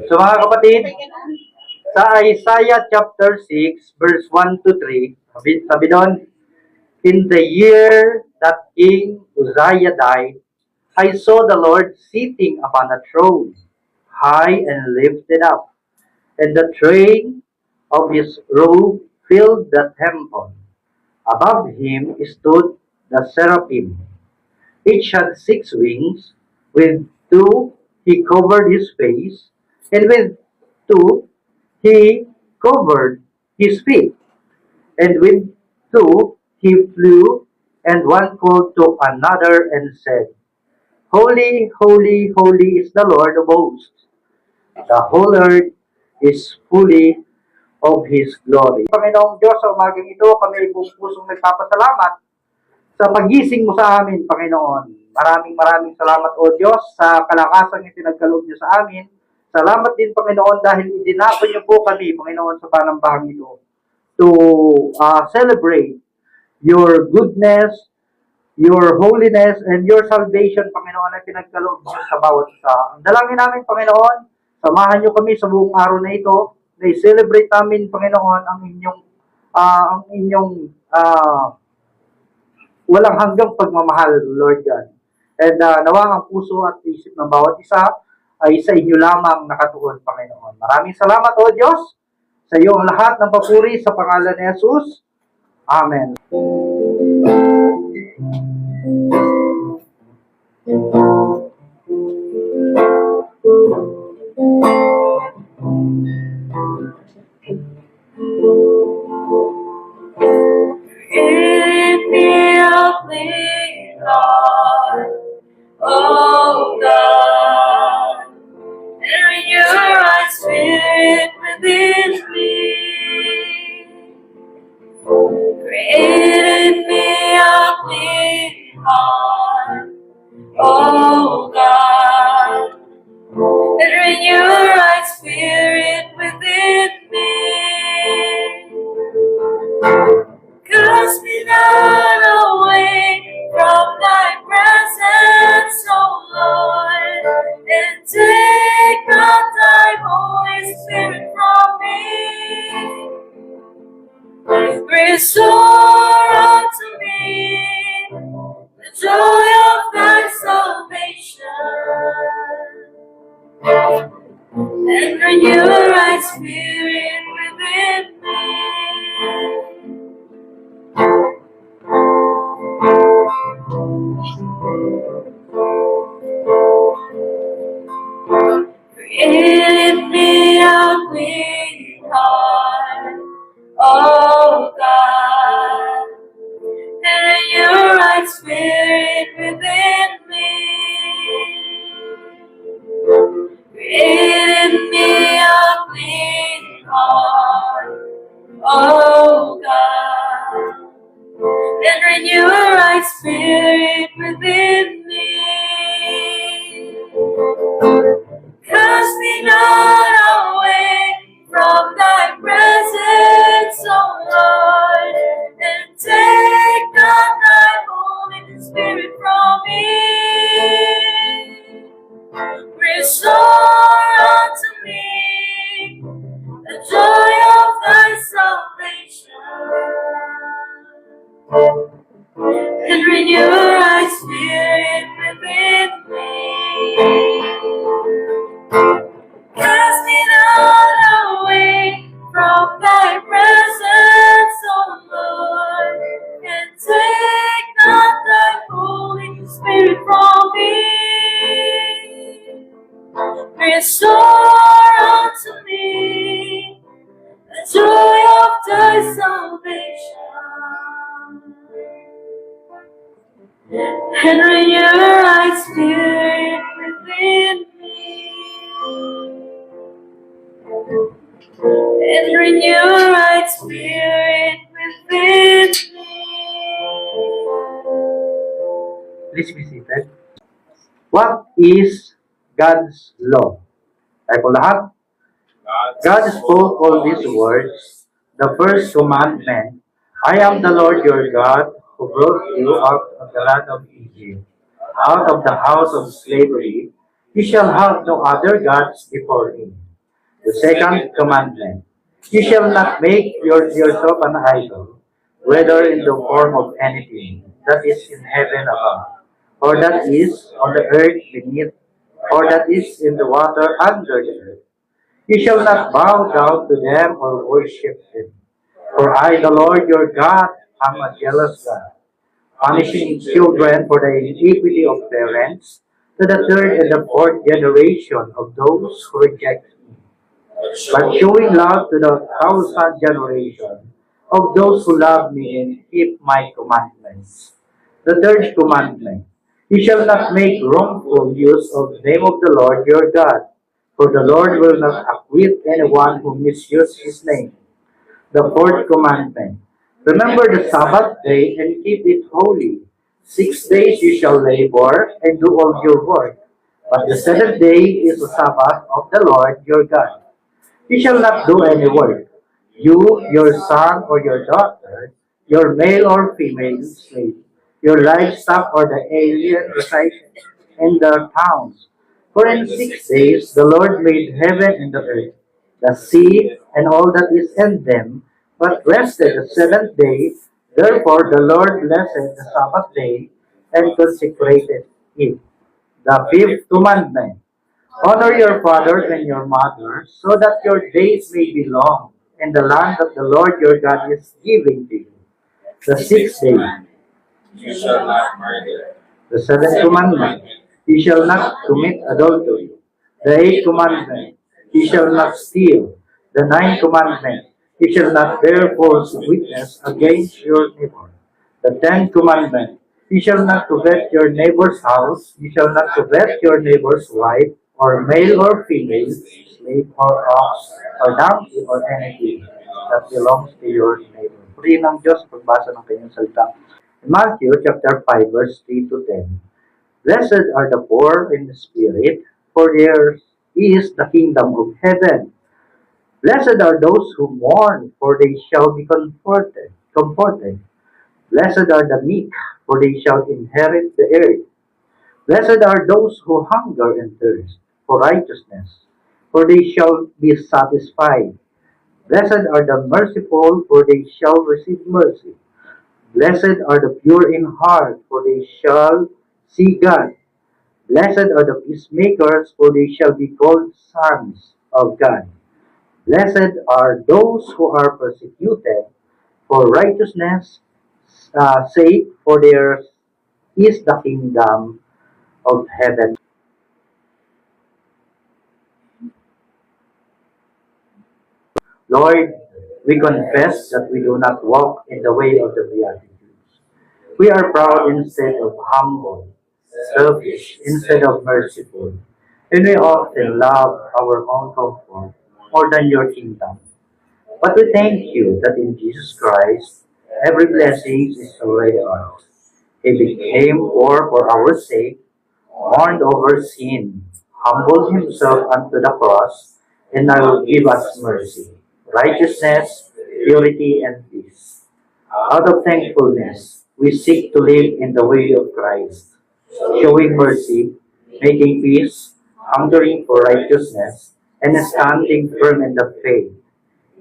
So mga kapatid, sa Isaiah chapter 6, verse 1 to 3, sabi doon, in the year that King Uzziah died, I saw the Lord sitting upon a throne, high and lifted up, and the train of his robe filled the temple. Above him stood the seraphim. Each had 6 wings. With two he covered his face, and with two he covered his feet, and with two he flew, and one called to another and said, Holy, holy, holy is the Lord of hosts. The whole earth is fully of His glory. Panginoong Diyos, sa umagang ito, kami buong pusong nagpapasalamat sa pagising mo sa amin, Panginoon. Maraming salamat, O Diyos, sa kalakasang ipinagkaloob niyo sa amin. Salamat din, Panginoon, dahil idinako niyo po kami, Panginoon, sa panambahang ito to celebrate your goodness, your holiness, and your salvation, Panginoon, na pinagkaloob niyo sa bawat isa. Ang dalangin namin, Panginoon, samahan niyo kami sa buong araw na ito, na i-celebrate namin, Panginoon, ang inyong walang hanggang pagmamahal, Lord God. And nawa ang puso at isip ng bawat isa ay sa inyo lamang nakatuon, Panginoon. Maraming salamat, O Diyos, sa iyo ang lahat ng papuri sa pangalan ni Jesus. Amen. Create me a clean heart, oh God, and renew a right spirit within me. Create me a clean heart, oh God, and renew a right spirit within me. Cast me not away from thy presence, O Lord, and take not thy Holy Spirit from me. Restore unto me the joy of thy salvation, and renew a right spirit within me. Create me a clean heart, oh God, and renew a right spirit within me. Create me a clean heart, oh God, and renew a right spirit within me. Cast me not away from thy presence, O Lord, and take not thy Holy Spirit from me. Restore unto me the joy of thy salvation, and renew a right spirit within me. Cast me not away from thy presence, O Lord, and take not thy Holy Spirit from me. Restore unto me the joy of thy salvation, and renew a right spirit within me. And renew a right spirit within me. Please be seated. What is God's law? Tayo po lahat. God spoke all these words. The first commandment, I am the Lord your God who brought you out of the land of Egypt, out of the house of slavery. You shall have no other gods before me. The second commandment, you shall not make yourself an idol, whether in the form of anything that is in heaven above, or that is on the earth beneath, or that is in the water under the earth. You shall not bow down to them or worship them. For I, the Lord your God, am a jealous God, punishing children for the iniquity of parents to the third and the fourth generation of those who reject me, but showing love to the thousand generation of those who love me and keep my commandments. The third commandment, you shall not make wrongful use of the name of the Lord your God, for the Lord will not acquit anyone who misuses his name. The fourth commandment, remember the Sabbath day and keep it holy. 6 days you shall labor and do all your work, but the seventh day is the Sabbath of the Lord your God. You shall not do any work, you, your son or your daughter, your male or female slave, your livestock or the alien residing in the towns. For in 6 days the Lord made heaven and the earth, the sea, and all that is in them, but rested the seventh day. Therefore the Lord blessed the Sabbath day and consecrated it. The fifth commandment, honor your father and your mother, so that your days may be long in the land that the Lord your God is giving to you. The sixth day, You shall not murder. the seventh commandment, you shall not commit adultery. The eighth commandment, you shall not steal. The ninth commandment, you shall not bear false witness against your neighbor. The tenth commandment, you shall not covet your neighbor's house. You shall not covet your neighbor's wife, or male or female, slave or ox, or donkey, or anything that belongs to your neighbor. Purihin ng Diyos pagbasa ng kanyang salita. In Matthew chapter 5, verse 3 to 10, blessed are the poor in spirit, for theirs is the kingdom of heaven. Blessed are those who mourn, for they shall be comforted. Comforted. Blessed are the meek, for they shall inherit the earth. Blessed are those who hunger and thirst for righteousness, for they shall be satisfied. Blessed are the merciful, for they shall receive mercy. Blessed are the pure in heart, for they shall see God. Blessed are the peacemakers, for they shall be called sons of God. Blessed are those who are persecuted for righteousness' sake, for theirs is the kingdom of heaven. Lord, we confess that we do not walk in the way of the Beatitudes. We are proud instead of humble, selfish instead of merciful, and we often love our own comfort more than your kingdom. But we thank you that in Jesus Christ, every blessing is already ours. He became poor for our sake, mourned over sin, humbled himself unto the cross, and now will give us mercy, righteousness, purity, and peace. Out of thankfulness, we seek to live in the way of Christ, showing mercy, making peace, hungering for righteousness, and standing firm in the faith.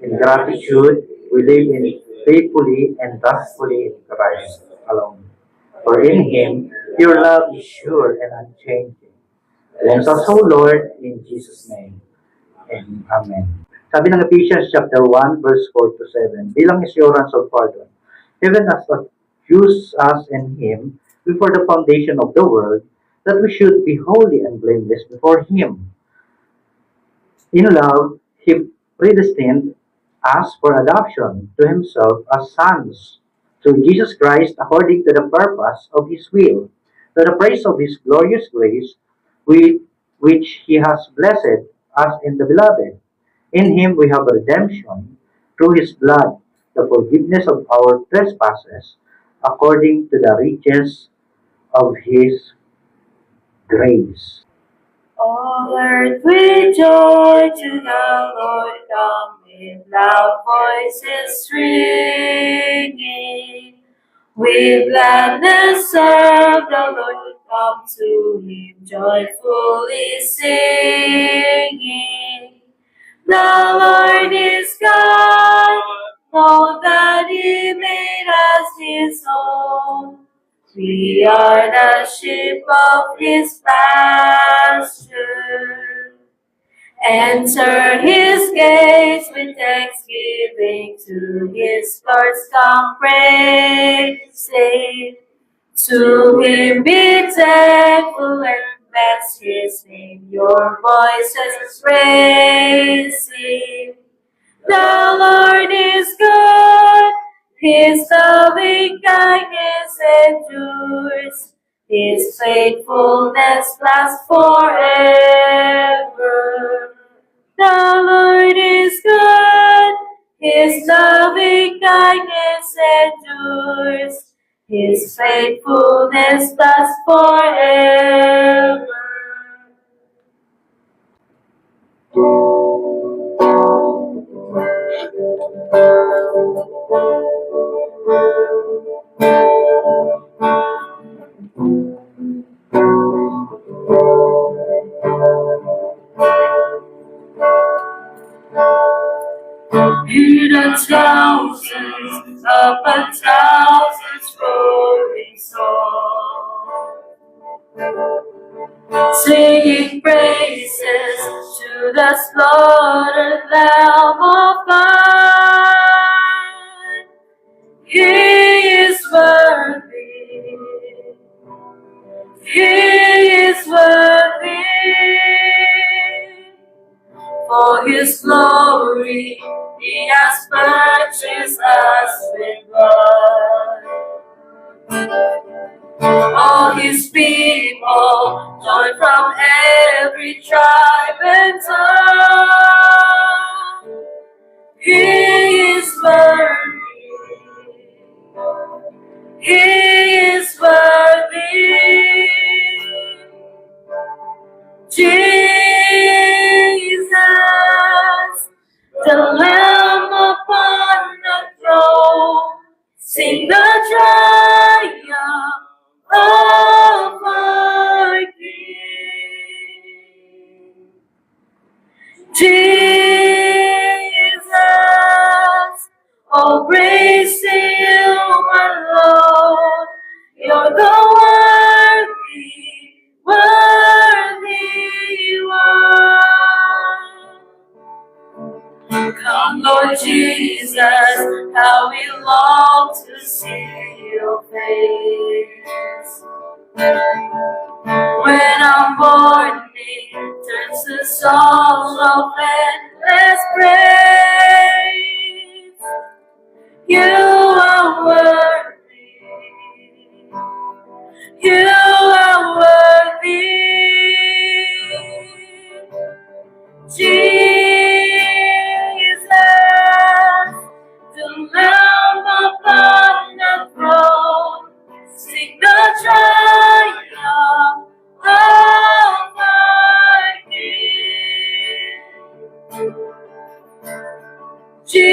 In gratitude, we live in faithfully and trustfully in Christ alone. For in Him, your love is sure and unchanging. Bless us, O Lord, in Jesus' name. And Amen. Sabi ng Ephesians chapter 1, verse 4 to 7, bilang assurance of pardon, even as accused us in Him before the foundation of the world, that we should be holy and blameless before Him. In love, He predestined us for adoption to Himself as sons through Jesus Christ according to the purpose of His will, to the praise of His glorious grace, with which He has blessed us in the Beloved. In Him we have redemption through His blood, the forgiveness of our trespasses, according to the riches of His grace. All earth rejoice to the Lord, come with loud voices ringing. With gladness serve the Lord, come to him joyfully singing. The Lord is God, know that he made us his own. We are the sheep of his pasture. Enter his gates with thanksgiving, to his courts come praising. To him be thankful and bless his name, your voices raising. The Lord is good, his loving kindness endures, his faithfulness lasts forever. The Lord is good, his loving kindness endures, his faithfulness lasts forever. Hear the thousands upon thousands roaring song, singing praises to the slaughtered Lamb of God. He is worthy, he is worthy. For his glory, he has purchased us with blood. All his people, joined from every tribe and tongue. He is worthy, he is worthy. Jesus, the Lamb upon the throne, sing the triumph of our King. Jesus, oh praise you alone, you're the worthy one. Come, Lord Jesus, how we long to see your face. When our morning turns to song of endless praise, you are worthy, you are worthy. Jesus, the Lamb upon the throne, sing the triumph of our King. Jesus,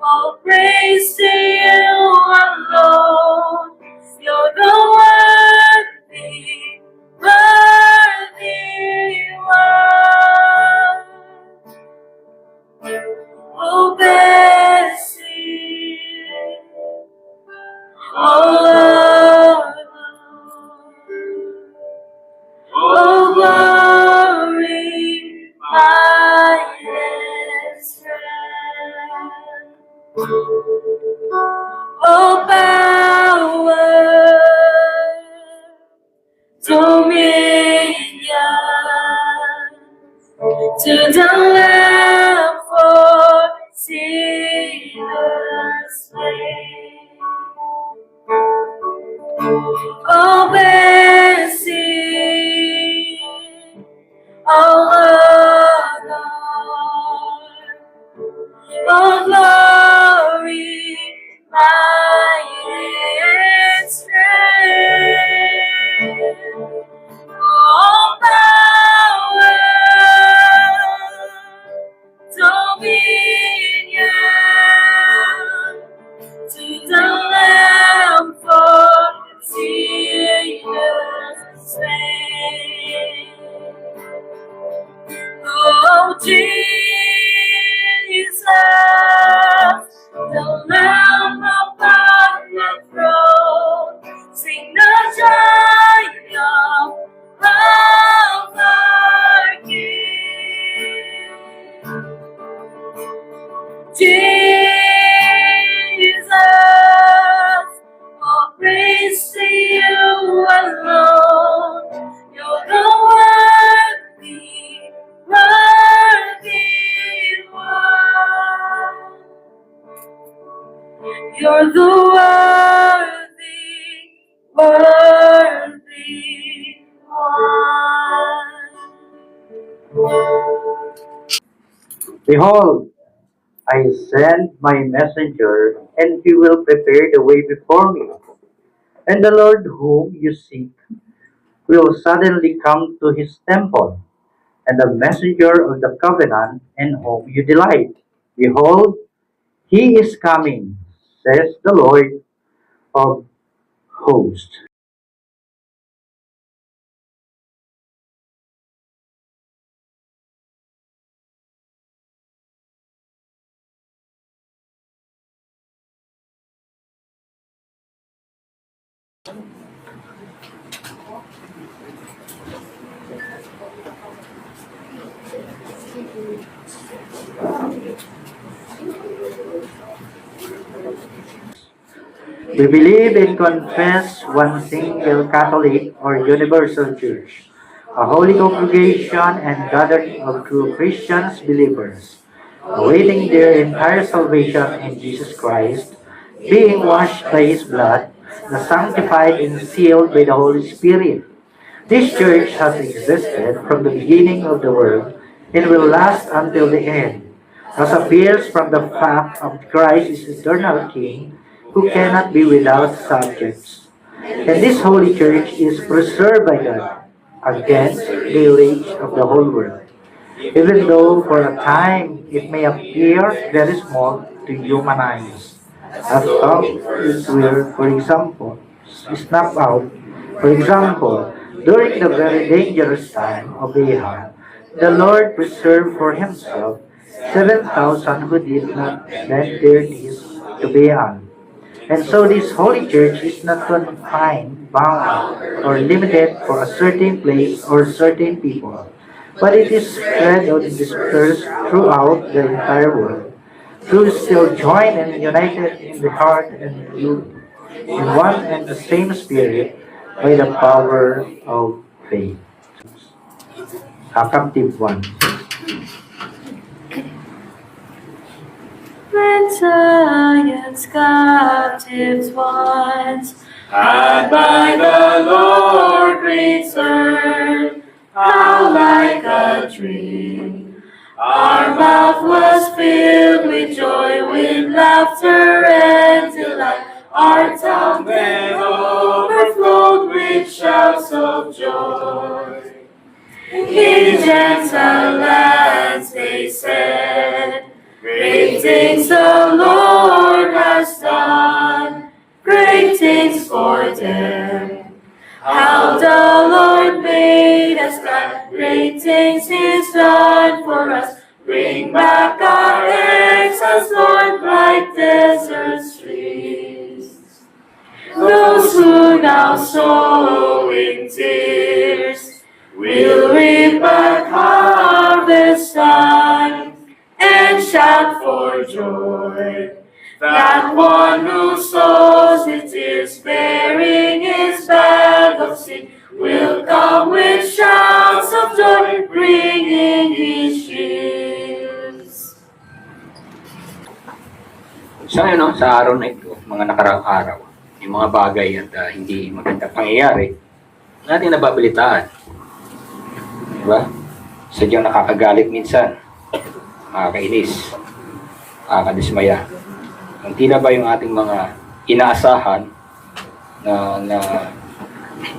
all praise to you alone. You're the worthy one. Oh, blessing, oh, oh, glory, might and strength. Oh, power, dominion, to the Lamb for sinners slain. Oh, blessing, oh, honor, oh, glory, might and strength. Oh, power, You're the worthy one. Behold, I send my messenger, and he will prepare the way before me. And the Lord whom you seek will suddenly come to his temple, and the messenger of the covenant in whom you delight. Behold, he is coming, says the Lord of hosts. We believe and confess one single Catholic or universal church, a holy congregation and gathering of true Christians believers, awaiting their entire salvation in Jesus Christ, being washed by his blood, the sanctified and sealed by the Holy Spirit. This church has existed from the beginning of the world and will last until the end, as appears from the fact of Christ is eternal King, who cannot be without subjects. And this holy church is preserved by God against the rage of the whole world, even though for a time it may appear very small to human eyes. As though it were, for example, snuffed out. For example, during the very dangerous time of Ahab, the Lord preserved for himself 7,000 who did not bend their knees to Baal. And so this holy church is not confined, bound, or limited for a certain place or certain people, but it is spread out and dispersed throughout the entire world. Through still joined and united in the heart and in one and the same spirit by the power of faith. Captive one. When Zion's captives once, and by the Lord returned, how like a dream. Our mouth was filled with joy, with laughter and delight. Our tongue then overflowed with shouts of joy. In gentle lands they said, great things the Lord has done, great things for them. How the Lord made us glad, great things He's done for us. Bring back our exiles, Lord, like desert streams. Those who now sow in tears will reap at harvest time and shout for joy. That one who sows in tears, bearing his bag of sin, will come with shouts of joy, bringing his sheaves. So sa araw na ito, mga nakaraang araw, yung mga bagay at hindi magandang pangyayari, natin nababalitaan. Diba? Sadyang nakakagalit minsan, nakakainis, nakakadismaya. Kung tila ba yung ating mga inaasahan na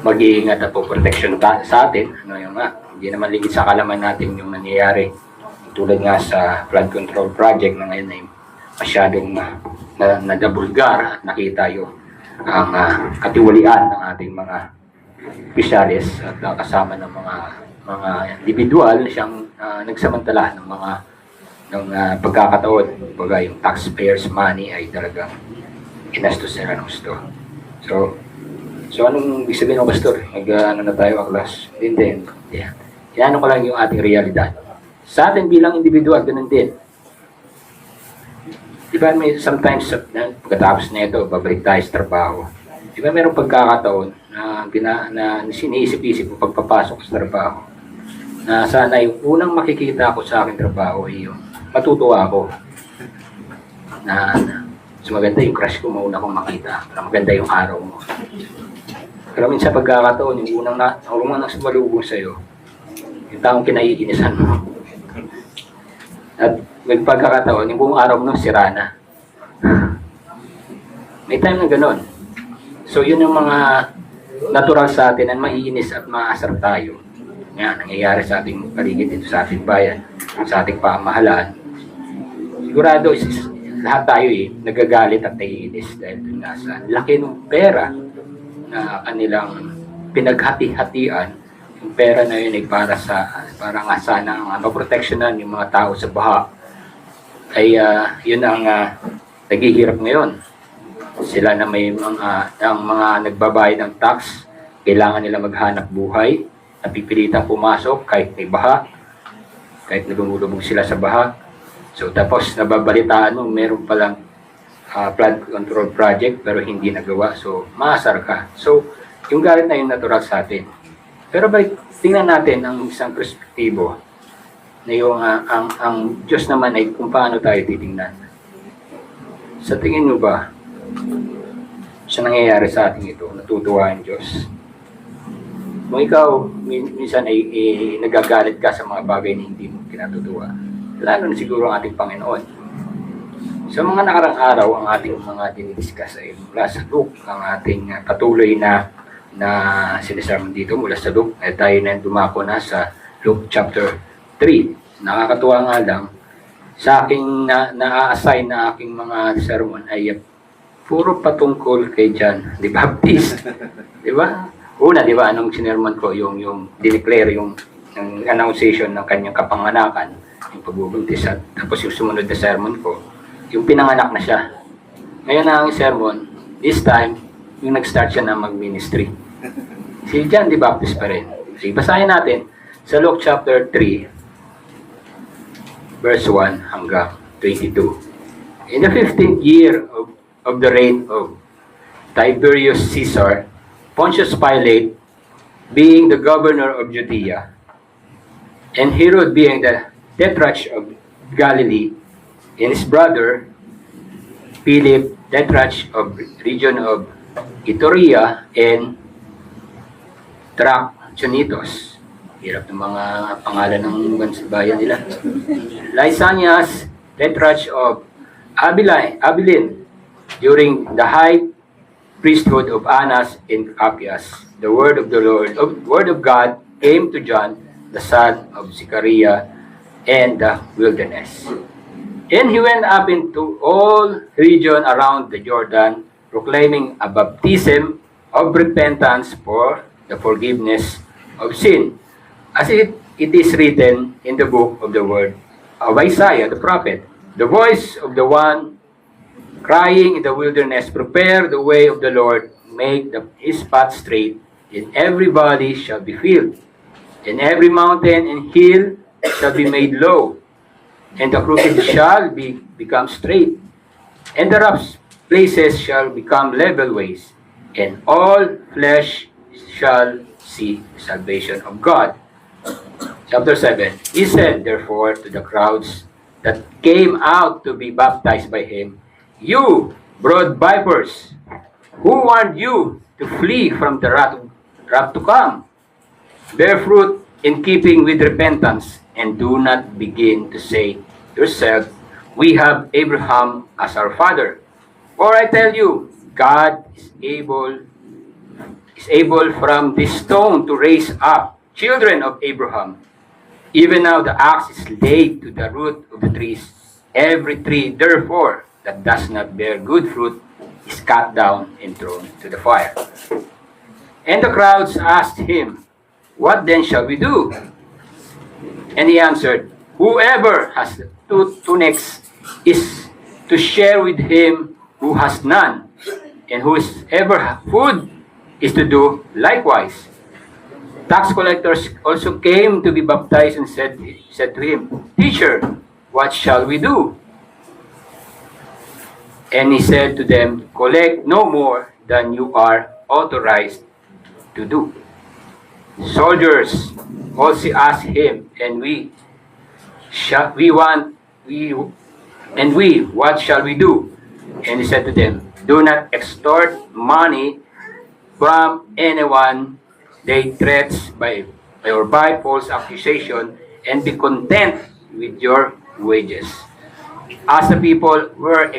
mag-iingat at protection sa atin, hindi naman ligid sa kalaman natin yung nangyayari. Tulad nga sa flood control project na ngayon ay masyadong nadabulgar at nakita yung ang katiwalian ng ating mga opisyalis at kasama ng mga individual siyang nagsamantala ng pagkakataon. Baga yung taxpayers money ay talagang inastos nila ng gusto. So anong ibig sabihin ng pastor? Na tayo aklas? Hindi. Yeah. Inano ko lang yung ating realidad. Sa atin bilang individual, ganun din. Diba may sometimes, pagkatapos na ito, babalik tayo sa trabaho. Diba mayroong pagkakataon na siniisip-isip ko pagpapasok sa trabaho. Na sana yung unang makikita ko sa aking trabaho ay yung matutuwa ako. Mas maganda yung crush ko mauna kong makita. Para maganda yung araw mo. Pero minsan pagkakataon, yung unang sumalubong sa'yo, yung taong kinaiinisan mo. At may pagkakataon, yung buong araw mo sira na. May time na gano'n. So yun yung mga natural sa atin na maiinis at maasar tayo. Yan, nangyayari sa ating paligid dito sa ating bayan, sa ating pamahalaan. Sigurado, lahat tayo nagagalit at naiinis dahil dun nga sa laki ng pera na kanilang pinaghati-hatian. Yung pera na yun ay para nga sana maproteksyonan yung mga tao sa baha. Ay yun ang naghihirap ngayon. Sila na may ang mga nagbabayad ng tax, kailangan nila maghanap buhay, napipilitang pumasok kahit may baha, kahit nagumulubog sila sa baha. So tapos nababalitaan mo, meron palang flood control project pero hindi nagawa. So maasar ka. So yung galit na yun natural sa atin. Pero tingnan natin ang isang perspektibo na yung ang Diyos naman ay kung paano tayo titingnan. Sa tingin mo ba, sa nangyayari sa ating ito, natutuwa ang Diyos? Kung ikaw, minsan ay nagagalit ka sa mga bagay na hindi mo kinatutuwa, lalo na siguro ang ating Panginoon. Sa mga nakarang araw, ang ating mga dinidiscuss ay mula sa Luke, ang ating patuloy na sinasabi dito mula sa Luke, ay tayo na dumako na sa Luke chapter 3. Nakakatuwa nga lang, sa aking na-assign na aking mga sermon ay puro patungkol kay John the Baptist. Di ba? Una, di ba, anong sinermon ko, yung dineclare yung annunciation ng kanyang kapanganakan, yung pagbubuntis, at tapos yung sumunod na sermon ko, yung pinanganak na siya. Ngayon na ang sermon, this time, yung nag-start siya na mag-ministry. Si John the Baptist pa rin. Sige, basahin natin sa Luke chapter 3, verse 1 hanggang 22. In the 15th year of the reign of Tiberius Caesar, Pontius Pilate being the governor of Judea, and Herod being the tetrarch of Galilee, and his brother Philip, tetrarch of region of Iturea and Trachonitis. Hirap ng mga pangalan ng bayan nila. Lysanias, tetrarch of Abilene, during the high priesthood of Annas and Appius. The word of the word of God came to John, the son of Zechariah, in the wilderness. And he went up into all region around the Jordan, proclaiming a baptism of repentance for the forgiveness of sin, as it is written in the book of the word of Isaiah the prophet. The voice of the one crying in the wilderness, prepare the way of the Lord, make his path straight, and every valley shall be filled, and every mountain and hill shall be made low, and the crooked shall become straight, and the rough places shall become level ways, and all flesh shall see the salvation of God. Chapter 7. He said, therefore, to the crowds that came out to be baptized by him, you brood vipers, who warned you to flee from the wrath to come? Bear fruit in keeping with repentance, and do not begin to say yourself, we have Abraham as our father. For I tell you, God is able from this stone to raise up children of Abraham. Even now the axe is laid to the root of the trees. Every tree, therefore, that does not bear good fruit is cut down and thrown to the fire. And the crowds asked him, what then shall we do? And he answered, whoever has two tunics is to share with him who has none, and whoever has food is to do likewise. Tax collectors also came to be baptized and said to him, Teacher, what shall we do? And he said to them, collect no more than you are authorized to do. Soldiers also asked him, and what shall we do? And he said to them, "Do not extort money from anyone they threats or by false accusation, and be content with your wages." As the people were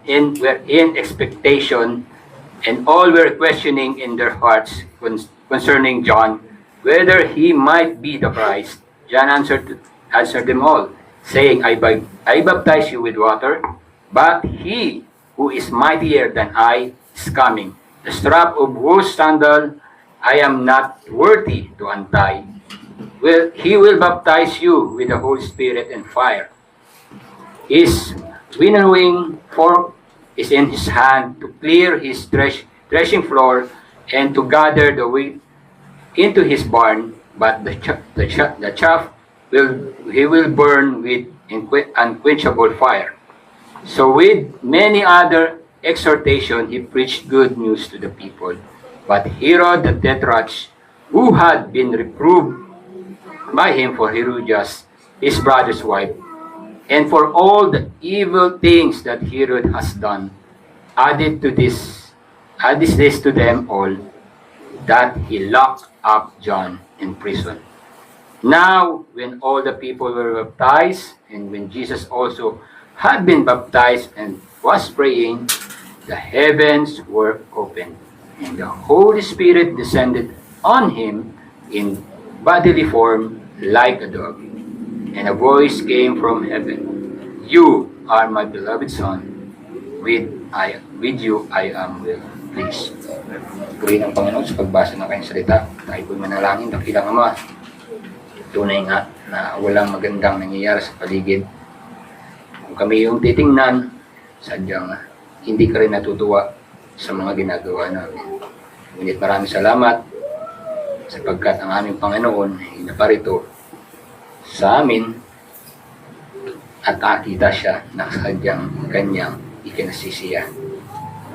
in expectation, and all were questioning in their hearts concerning John, whether he might be the Christ, John answered them all, saying, I baptize you with water, but he who is mightier than I is coming, the strap of whose sandal I am not worthy to untie. He will baptize you with the Holy Spirit and fire. His winnowing fork is in his hand to clear his threshing floor and to gather the wheat into his barn, but the chaff he will burn with unquenchable fire. So with many other exhortation, he preached good news to the people. But Herod the Tetrarch, who had been reproved by him for Herodias, his brother's wife, and for all the evil things that Herod has done, added this to them all, that he locked up John in prison. Now, when all the people were baptized, and when Jesus also had been baptized and was praying, the heavens were opened, and the Holy Spirit descended on him in bodily form like a dove. And a voice came from heaven, "You are my beloved Son, with you I am well pleased." Purihin ang Panginoon sa pagbasa ng kanyang salita. Tayo po'y manalangin, dakilang Ama. Tunay nga na walang magandang nangyayari sa paligid. Kung kami yung titingnan, sadyang hindi ka rin natutuwa sa mga ginagawa namin. Ngunit maraming salamat sapagkat ang aming Panginoon ay naparito sa amin at nakita siya na sadyang kanyang ikinasisiya.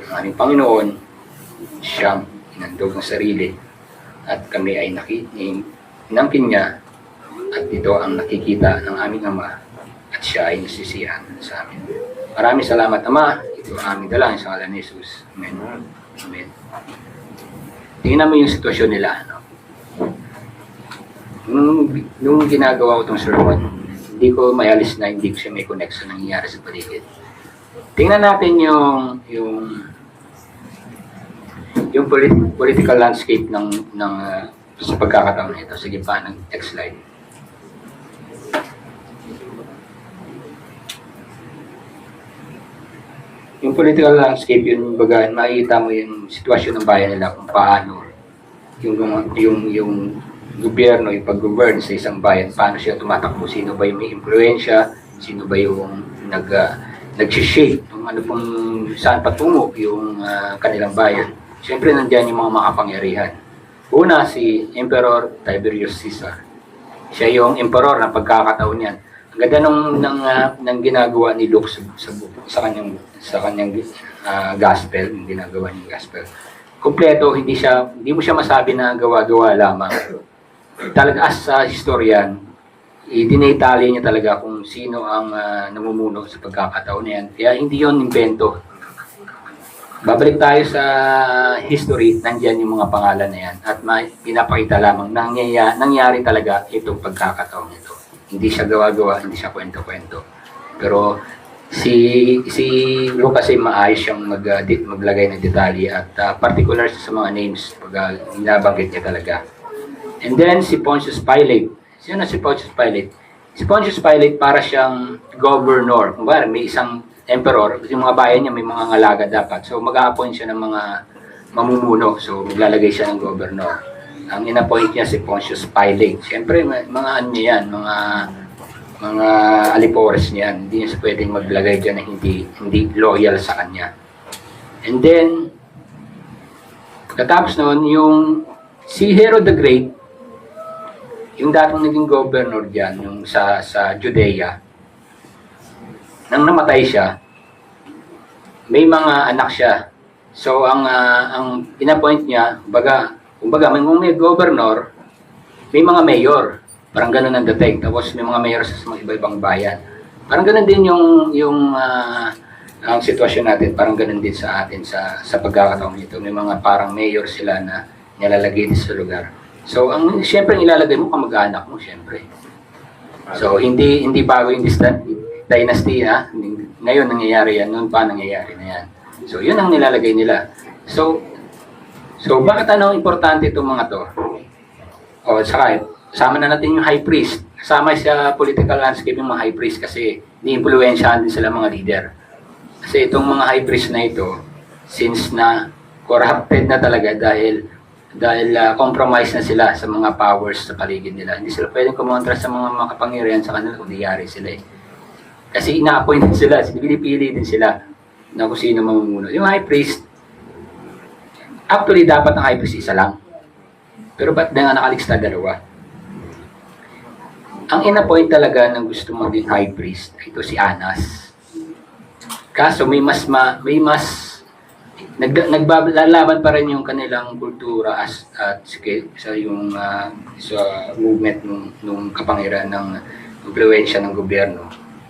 Ang aming Panginoon, siyang inandog ng sarili at kami ay inangkin niya at ito ang nakikita ng aming Ama at siya ay nasisiyahan sa amin. Maraming salamat, Ama. Ito ang aming dalangin sa ngalan ni Jesus. Amen. Amen. Tingnan mo yung sitwasyon nila. No? Nung ginagawa ko itong sermon, hindi ko mayalis na hindi ko siya may connect sa nangyayari sa paligid. Tingnan natin yung political landscape ng sa pagkakataon na ito. Sige pa, next slide. Yung political landscape, yun baga, makikita mo yung sitwasyon ng bayan nila kung paano yung gobyerno, yung pag-govern sa isang bayan, paano siya tumatakbo, sino ba yung may impluensya, sino ba yung nag-shape, saan patungo yung kanilang bayan. Siyempre, nandiyan yung mga makapangyarihan. Una, si Emperor Tiberius Caesar. Siya yung emperor na pagkakataon niyan. Ang ganda ng ginagawa ni Luke sa kanyang gospel, yung ginagawa niyang gospel. Kompleto, hindi mo siya masabi na gawa-gawa lamang. Talaga as historian, idinetali niya talaga kung sino ang namumuno sa pagkakataon na yan. Kaya hindi yon invento. Babalik tayo sa history, nandiyan yung mga pangalan na yan. At pinapakita lamang na nangyari talaga itong pagkakataon nito. Hindi siya gawa-gawa, hindi siya kwento-kwento. Pero si Lucas ay maayos siyang maglagay ng detalye at particular sa mga names pag binabanggit niya talaga. And then si Pontius Pilate. Sino si Pontius Pilate? Si Pontius Pilate para siyang governor. Kung may isang emperor, yung mga bayan niya may mga ngalaga dapat. So mag-a-appoint siya ng mga mamumuno. So maglalagay siya ng governor. Ang in-appoint niya si Pontius Pilate. Siyempre mga ano niya yan, mga alipores niya yan. Hindi niya siya pwedeng maglagay dyan na hindi loyal sa kanya. And then pagkatapos noon, yung si Herod the Great, yung datong naging governor dyan, yung sa Judea, nang namatay siya, may mga anak siya. So, ang in-appoint niya, kumbaga, may governor, may mga mayor. Parang ganun ang dating. Tapos may mga mayor sa mga iba-ibang bayan. Parang ganun din yung ang sitwasyon natin, parang ganun din sa atin sa pagkakataon nito. May mga parang mayor sila na nilalagay din sa lugar. So, siyempre, ilalagay mo kamag-anak mo, siyempre. So, hindi bago yung dynasty, ha? Ngayon nangyayari yan, noon pa nangyayari na yan. So, yun ang nilalagay nila. So bakit ano importante itong mga to? O, saka, sama na natin yung high priest. Kasama sa political landscape yung mga high priest kasi ni-influensyahan din sila mga leader. Kasi itong mga high priest na ito, since na corrupted na talaga dahil compromise na sila sa mga powers sa paligid nila. Hindi sila pwedeng kumontra sa mga makapangyarihan sa kanila kung niyari sila eh. Kasi ina-appoint din sila, pinipili din sila na kung sino mamumuno. Yung high priest, actually dapat ang high priest isa lang. Pero ba't na nga nakaligsta dalawa? Ang in-appoint talaga ng gusto maging high priest, ito si Anas. Kaso may mas naglalaban pa rin yung kanilang kultura at sa yung sa movement nung kapangyarihan ng impluwensya ng gobyerno.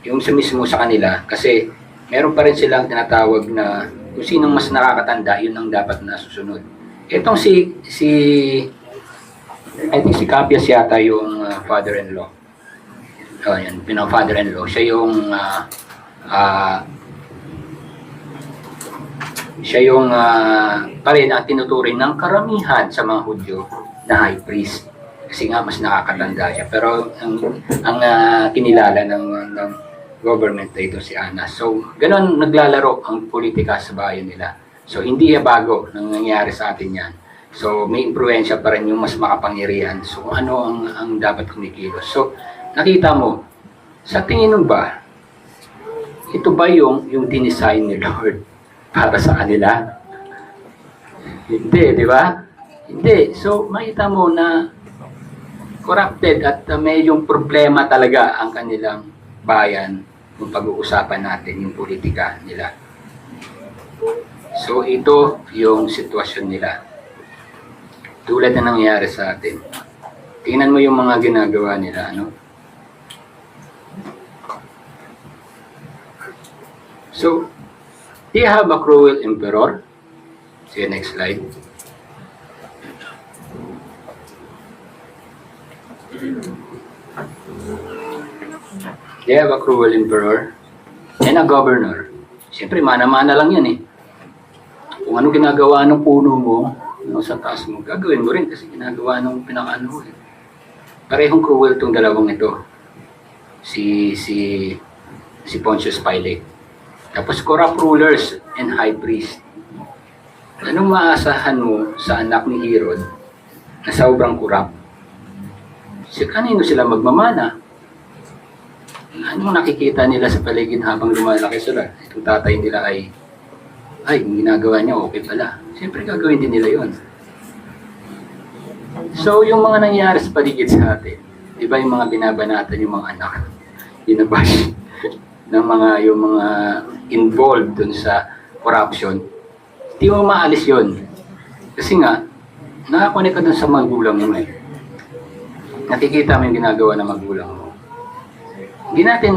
Yung mismo sa kanila kasi meron pa rin silang tinatawag na kung sinong mas nakakatanda, yun ang dapat na susunod. Itong I think si Capias yata yung father-in-law. Yan, father-in-law. Siya yung pa rin ang tinuturing ng karamihan sa mga Hudyo na high priest. Kasi nga mas nakakatanda siya. Pero ang kinilala ng government na ito si Anas. So, ganun naglalaro ang politika sa bayan nila. So, hindi bago nang nangyayari sa atin yan. So, may impluensya pa rin yung mas makapangyarihan. So, ano ang dapat kumikilos. So, nakita mo, sa tingin mo ba, ito ba yung dinesign ni Lord para sa kanila? Hindi, di ba? Hindi. So, makita mo na corrupted at may yung problema talaga ang kanilang bayan kung pag-uusapan natin yung politika nila. So, ito yung sitwasyon nila. Tulad na nangyayari sa atin. Tingnan mo yung mga ginagawa nila, ano? So, they have a cruel emperor. See you next slide. They have a cruel emperor and a governor. Siyempre, mana-mana lang yan eh. Kung ano ginagawa ng puno mo, sa taas mo, gagawin mo rin kasi ginagawa ng pinakaano mo eh. Parehong cruel itong dalawang ito. Si Pontius Pilate. Tapos corrupt rulers and high priest. Anong maasahan mo sa anak ni Herod na sobrang corrupt? Kanino sila magmamana? Anong nakikita nila sa paligid habang lumalaki sila? Itong tatay nila ay yung ginagawa niya okay pala. Siyempre gagawin din nila yon. So, yung mga nangyayari sa paligid sa atin, di ba yung mga binabanatan yung mga anak, binabash ng yung mga involved dun sa corruption, di mo maalis yon. Kasi nga, nakakonek ka dun sa magulang mo eh. Nakikita mo yung ginagawa ng magulang mo. Hindi natin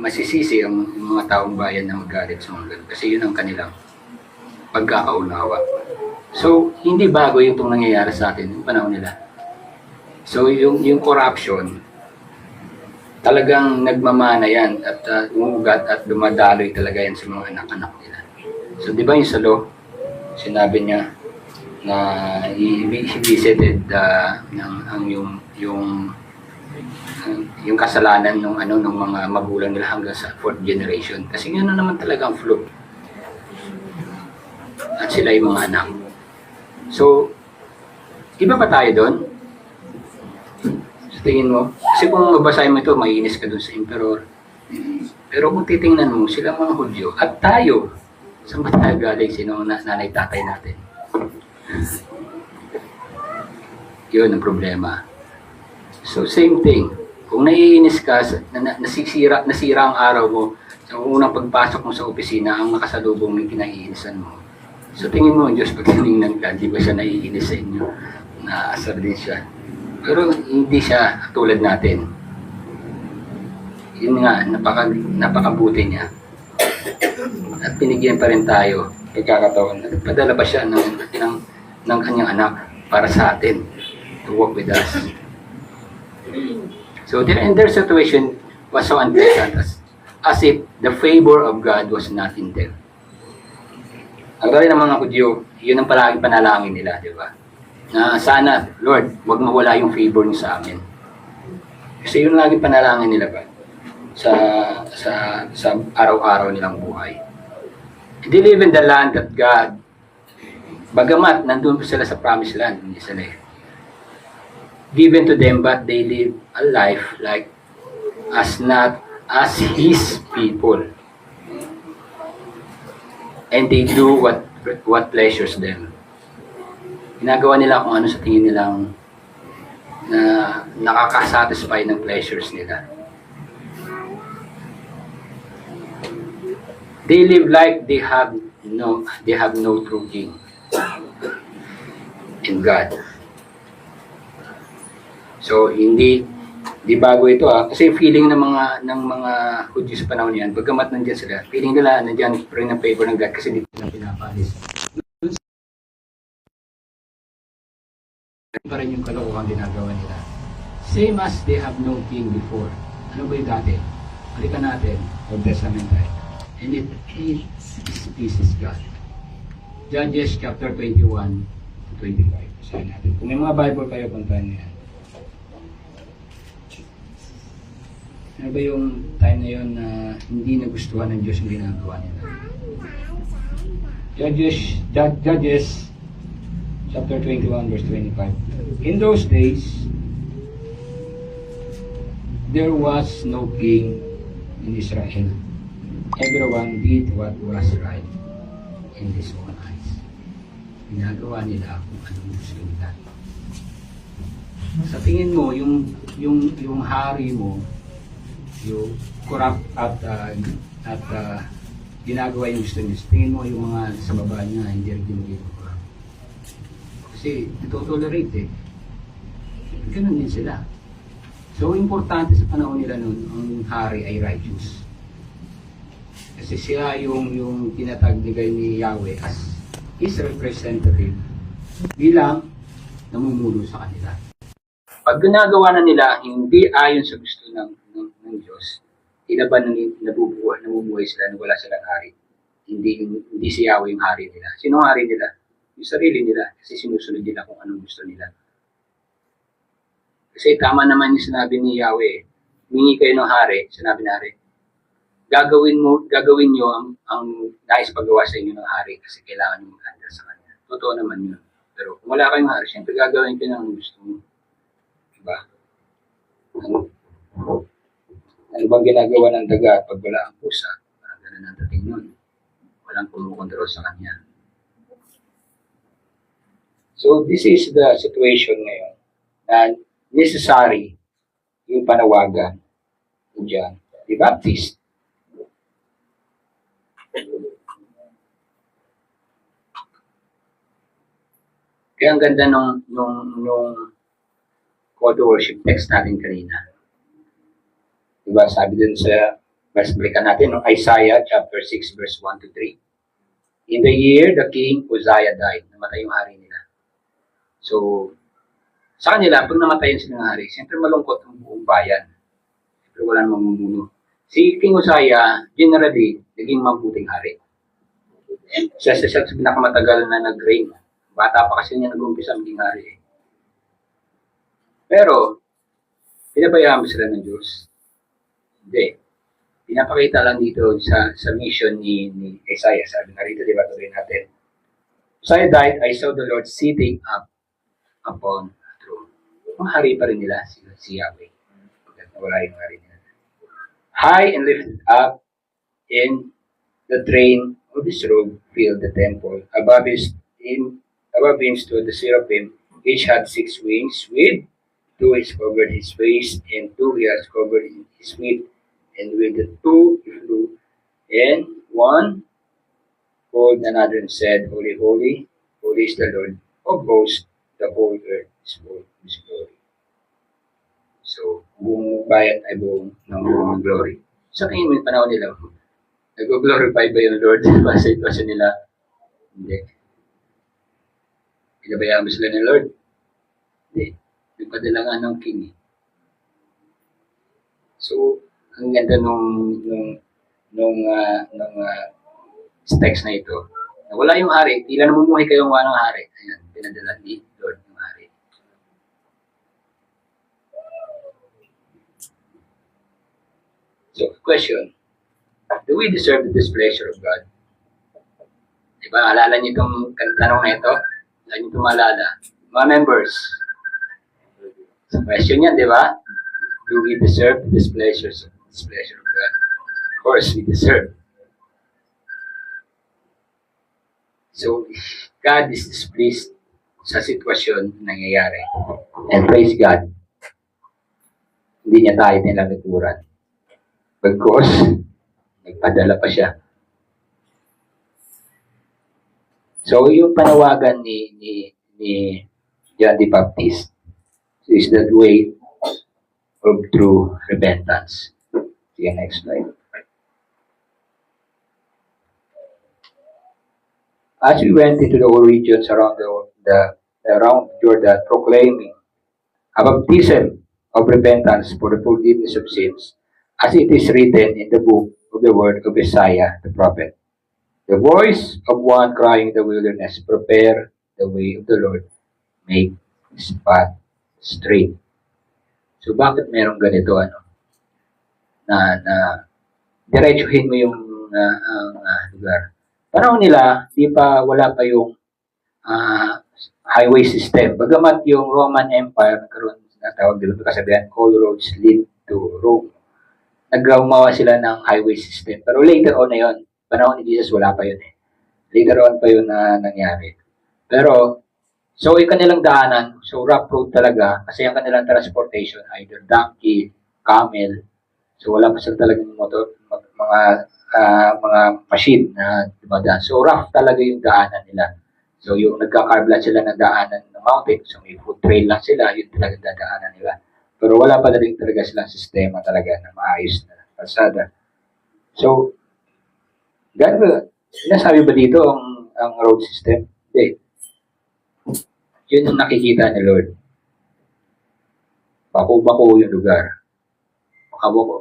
masisisi ang mga taong bayan na magalit sa mga ganun. Kasi yun ang kanilang pagkakaunawa. So, hindi bago yung itong nangyayari sa atin yung panahon nila. So, yung corruption, talagang nagmamana yan at umugat at dumadaloy talaga yan sa mga anak-anak nila. So, di ba yung sa law, sinabi niya na he visited yung kasalanan ng mga magulang nila hanggang sa 4th generation. Kasi yun na naman talaga ang flow. At sila yung mga anak. So, iba pa tayo doon? Sa tingin mo? Kasi kung mabasahin mo ito, maiinis ka doon sa emperor. Pero kung titingnan mo, sila mga Hudyo at tayo, saan ba tayo galing? Sino ang nanay tatay natin? Yun ang problema. So, same thing. Kung naiinis ka, nasira ang araw mo, sa unang pagpasok mo sa opisina, ang nakasalubong mo yung kinaiinisan mo. So, tingin mo, Diyos, pag tinignan ka, di ba siya naiinis sa inyo? Naasar din siya. Pero hindi siya tulad natin. Yun nga, napakabuti niya. At pinigyan pa rin tayo pagkakataon. Nagpadala pa siya ng kanyang anak para sa atin to walk with us. So their situation was so unpleasant as if the favor of God was not in them. Ang dami ng mga Hudyo, yun ang palaging panalangin nila, di ba? Na sana, Lord, wag mawala yung favor niyo sa amin. Kasi yun ang laging panalangin nila ba? Sa araw-araw nilang buhay. They live in the land that God, bagamat nandun sila sa promised land, hindi sila given to them, but they live a life like not as His people. And they do what pleasures them. Ginagawa nila kung ano sa tingin nilang na nakakasatisfy ng pleasures nila. They live like they have no true king in God. So hindi bago ito kasi feeling ng mga Hudyo sa panahon niyan, bagamat nandiyan sila, feeling nila nandiyan pa rin ang favor ng God kasi dito na pinapalis. Pa rin yung kalokohan ginagawa nila. Same as they have no king before. Ano ba yung dati? Balikan natin, Old Testament tayo. And it pleases God. Judges chapter 21 to 25. Sabi natin. Kung may mga Bible kayo, puntahan niyo yan. Ano ba yung time na yun na hindi nagustuhan ng Diyos yung ginagawa nila? Judges chapter 21 verse 25. In those days, there was no king in Israel. Everyone did what was right in his own eyes. Ginagawa nila kung anong gusto nila. Sa tingin mo, yung hari mo, yung corrupt at ginagawa yung gusto niya. Sa tingin mo, yung mga sa baba niya, hindi rin ginagawa corrupt. Kasi ito-tolerate eh. Ganun din sila. So, importante sa panahon nila noon, ang hari ay righteous. Kasi siya yung tinatag ni Yahweh as his representative bilang namumulo sa kanila. Pag ginagawa na nila hindi ayon sa gusto ng Diyos, ilaban na nabubuhay sila na wala silang hari. Hindi si Yahweh yung hari nila. Sino ang hari nila? Yung sarili nila. Kasi sinusunod nila kung anong gusto nila. Kasi tama naman yung sinabi ni Yahweh, humingi kayo ng hari, sinabi na hari, gagawin nyo ang nais paggawa sa inyo ng hari kasi kailangan nyo mag-handle sa kanya. Totoo naman yun. Pero kung wala kayong hari, siyempre gagawin ko ng gusto mo. Diba? Ano bang ginagawa ng daga pag wala ang pusa? Parang ganun ang dating nun. Walang kumukontrol sa kanya. So this is the situation ngayon na necessary yung panawagan diyan. The Baptist. Kaya ang ganda nung call to worship text natin kanina. Diba, sabi dun sa, balikan natin, no? Isaiah chapter 6 verse 1 to 3. In the year the king Uzziah died, namatay yung hari nila. So, sa kanila, pag namatayan silang hari, siyempre malungkot ang buong bayan. Siyempre wala namang mamumuno. Si King Uzziah, generally, naging mabuting hari. Siya sa pinakamatagal na nag-reign. Bata pa kasi niya nag-umpisa maging hari. Pero, pinabayaan mo sila ng Diyos? Hindi. Pinapakita lang dito sa mission ni Isaiah. Sabi na rito, diba, tuloy natin. Uzziah died, I saw the Lord sitting up upon a throne. Ang hari pa rin nila, si Yahweh. Wala yung hari nila. High and lifted up in the train of his robe filled the temple. Above him stood the seraphim. Each had 6 wings. With 2 he covered his face, and 2 he has covered his feet. And with the 2 he flew. And 1 called another and said, Holy, holy, holy is the Lord of hosts. The whole earth is full of his glory. So, buong bayan ay buong glory. Sa tingin mo yung panahon nila, Nag-glorify ba yung Lord sa sitwasyon nila? Hindi. Pinabayaan mo sila ng Lord? Hindi. Nagpadala nga ng king. So, ang ganda nung text na ito. Wala yung hari. Tila namumuhay kayong walang hari. Ayan, pinadala ni Lord yung hari. So, question. Do we deserve the displeasure of God? Diba, alala niyo itong tanong na ito? Alala niyo itong maalala? Mga members. So, question yan, di ba? Do we deserve the displeasure of God? Of course, we deserve. So, God is displeased sa sitwasyon na nangyayari. And praise God, hindi niya tayo nilalituran. Because, nagpadala pa siya. So, yung panawagan ni John the Baptist is that way of true repentance. Sige, next slide. As we went into the whole regions around around Jordan, proclaiming a baptism of repentance for the forgiveness of sins, as it is written in the book of the word of Isaiah the prophet. The voice of one crying in the wilderness, prepare the way of the Lord, make his path straight. So bakit merong ganito na diretsuhin mo yung lugar? Panahon nila, wala pa yung highway system. Bagamat yung Roman Empire, nagkaroon na tawag dito kasabihan, all roads lead to Rome. Naggumawa sila ng highway system. Pero later on na yun, panahon ni Jesus, wala pa yun eh. Later on pa yun na nangyari. Pero, so yung kanilang daanan, so rough road talaga, kasi yung kanilang transportation, either donkey, camel, so wala pa sila talagang motor, mga machine na dumadaan. So rough talaga yung daanan nila. So yung nagka-carblat sila ng daanan ng mountain, so may food trail lang sila, yun talaga dadaanan nila. Pero wala pa rin talaga silang sistema talaga na maayos na kalsada. So, sinasabi ba dito ang road system? Hindi. Yun yung nakikita ni Lord. Bako-bako yung lugar.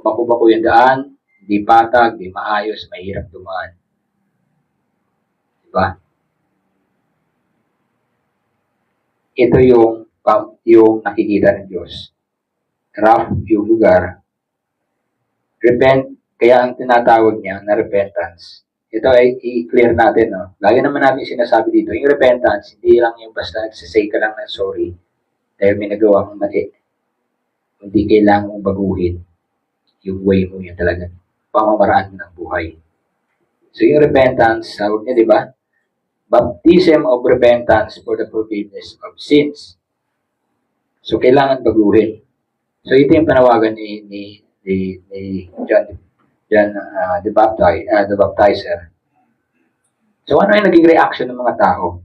Bako-bako yung daan, di patag, di maayos, mahirap dumaan. Diba? Ito yung nakikita ng Diyos. Rough yung lugar. Repent, kaya ang tinatawag niya na repentance. Ito ay i-clear natin, no? Lagi naman natin sinasabi dito, yung repentance, hindi lang yung basta nagsasay ka lang ng sorry dahil may nagawa kang mali. Hindi kailangan mong baguhin yung way mo, yung talagang pamamaraan ng buhay. So yung repentance, tawag niya, di ba? Baptism of repentance for the forgiveness of sins. So kailangan baguhin. So ito yung panawagan ni John the Baptizer. So ano yung naging reaction ng mga tao?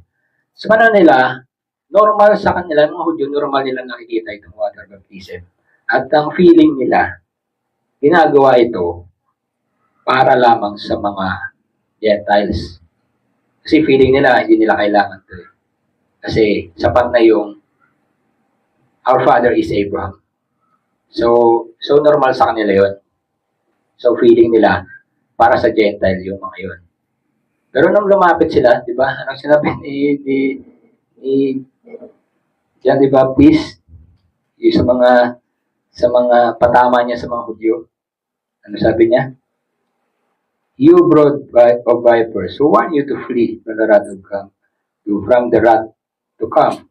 Sa panahon nila, normal sa kanila, mga Hudyo, normal nila nakikita itong water baptism. At ang feeling nila, ginagawa ito para lamang sa mga Gentiles. Kasi feeling nila, hindi nila kailangan ito. Kasi sapat na yung our father is Abraham. So normal sa kanila yon. So feeling nila, para sa Gentile yung mga yun. Pero nung lumapit sila, di ba, anong sinabi ni John the Baptist, yung sa mga patama niya sa mga Hudyo, ano sabi niya? You brood of vipers, who want you to flee from the wrath to come?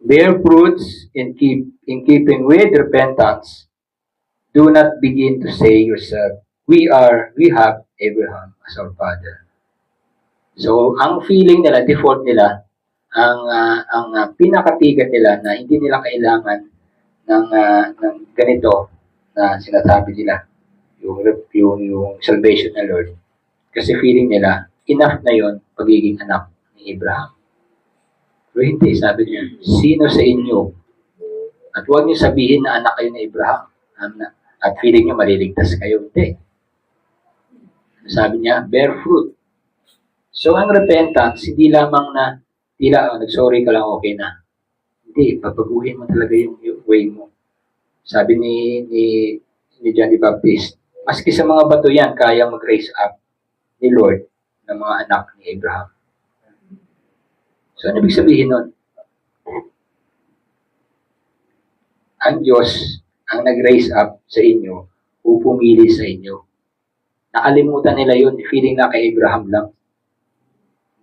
Bear fruits in keeping with repentance. Do not begin to say yourself, we have Abraham as our father. So, ang feeling nila, default nila, ang pinakatigan nila na hindi nila kailangan ng ganito na sinasabi nila, yung salvation na Lord. Kasi feeling nila, enough na yon pagiging anak ni Abraham. Pero hindi, sabi niya, sino sa inyo? At huwag niyo sabihin na anak kayo ni Abraham. At feeling niyo maliligtas kayo. Hindi. Sabi niya, bear fruit. So, ang repentance, hindi lamang na, tila, nag-sorry ka lang, okay na. Hindi, papaguhin mo talaga yung way mo. Sabi ni John the Baptist, maski sa mga bato yan, kayang mag-raise up ni Lord ng mga anak ni Abraham. So, ano ibig sabihin nun? Ang Diyos ang nag-raise up sa inyo o pumili sa inyo. Nakalimutan nila yun, feeling na kay Abraham lang.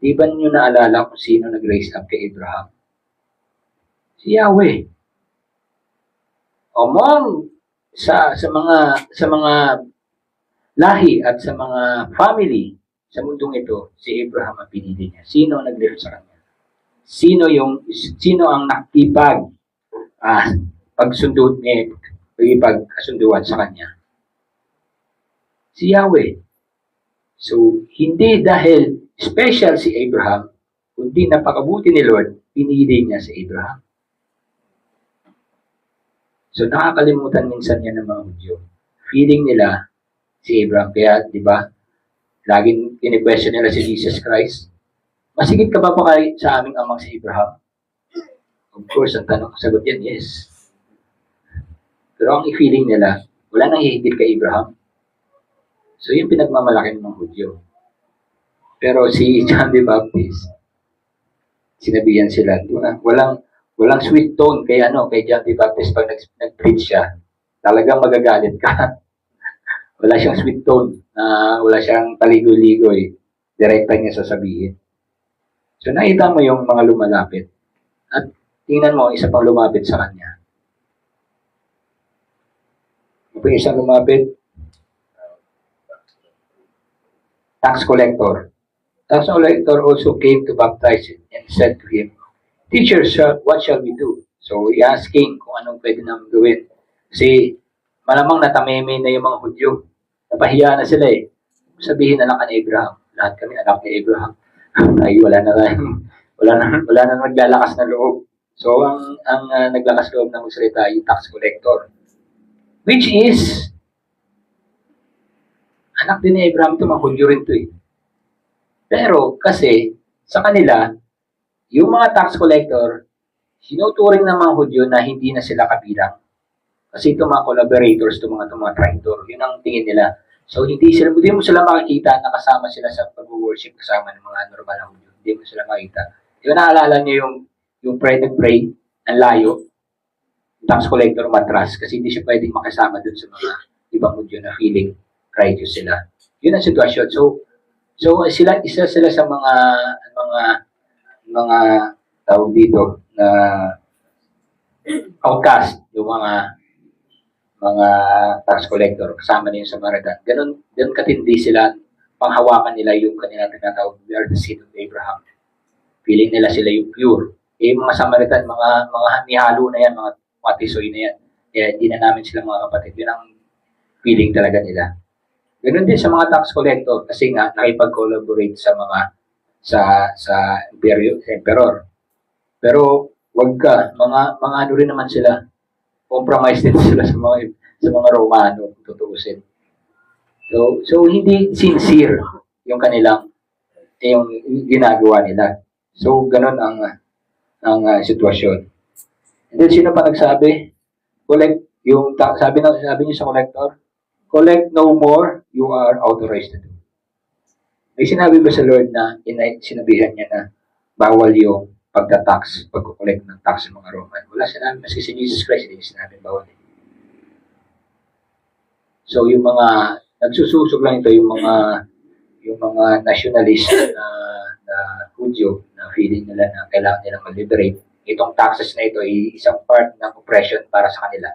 Di ba niyo naalala kung sino nag-raise up kay Abraham? Si Yahweh. Among sa mga lahi at sa mga family sa mundong ito, si Abraham ang pinili niya. Sino ang nag-lift sa kanya? Sino ang nakipag pagsunduan sa kanya? Si Yahweh. So, hindi dahil special si Abraham, kundi napakabuti ni Lord, pinili niya si Abraham. So, nakakalimutan minsan yan ng mga Hudyo. Feeling nila si Abraham. Kaya, di ba, laging kini-question nila si Jesus Christ. Masigit ka ba sa aming amang si Abraham? Of course, ang sagot yan, yes. Pero ang i-feeling nila, wala nang hihigit kay Abraham. So, yung pinagmamalaki ng mga Hudyo. Pero si John the Baptist, sinabihan sila, walang sweet tone kay John the Baptist pag nag-preach siya. Talagang magagalit ka. Wala siyang sweet tone, wala siyang paligoy-ligoy. Direkta niya sasabihin. So, nakita mo yung mga lumalapit. At tingnan mo, isa pang lumapit sa kanya. Ano yung isang lumapit? Tax collector. Tax collector also came to baptize him and said to him, Teacher, what shall we do? So, he asking kung anong pwede namin gawin. Kasi, malamang natameme na yung mga Hudyo. Napahiya na sila eh. Sabihin na lang ni Abraham. Lahat kami anak ni Abraham. Ay, wala na naglalakas na loob. So, ang naglakas loob na magsalita yung tax collector. Which is, anak din ni Abraham ito, mga Hudyo rin ito eh. Pero, kasi, sa kanila, yung mga tax collector, sinuturing ng mga Hudyo na hindi na sila kabilang. Kasi ito mga collaborators, ito mga traitor, yun ang tingin nila. So, hindi mo sila makikita na kasama sila sa pag-worship kasama ng mga normal na Hudyo. Hindi mo sila makikita. Di ba naalala niyo yung pray, ang layo, tax collector matras, kasi hindi siya pwedeng makasama dun sa mga ibang Hudyo na feeling righteous sila. Yun ang sitwasyon. So isa sila sa mga tawag dito na outcast, yung mga tax collector kasama niyo sa Samaritan. Ganun katindi sila, panghawakan nila yung kanila tinatawag, we are the seed of Abraham. Feeling nila sila yung pure. Yung mga Samaritan, mga nihalo na yan, mga tisoy na yan. Kaya hindi na namin sila mga kapatid. Yun ang feeling talaga nila. Ganun din sa mga tax collector kasi nga nakipag-collaborate sa emperor. Pero wag ka, mga ano rin naman sila. Compromise din sila sa mga Romano, kung tutuusin. So hindi sincere yung kanilang yung ginagawa nila. So ganun ang sitwasyon. And then sino pa nagsabi? Sabi niyo sa collector, collect no more, you are authorized to do. May sinabi ba sa Lord na sinabihan niya na bawal yung pag-collect ng tax sa mga Roman? Wala sinabi, maski si Jesus Christ, hindi sinabi bawal. So yung mga, nagsususog lang ito yung mga nationalist na Hudyo na feeling nila na kailangan nilang mag-liberate. Itong taxes na ito ay isang part ng oppression para sa kanila.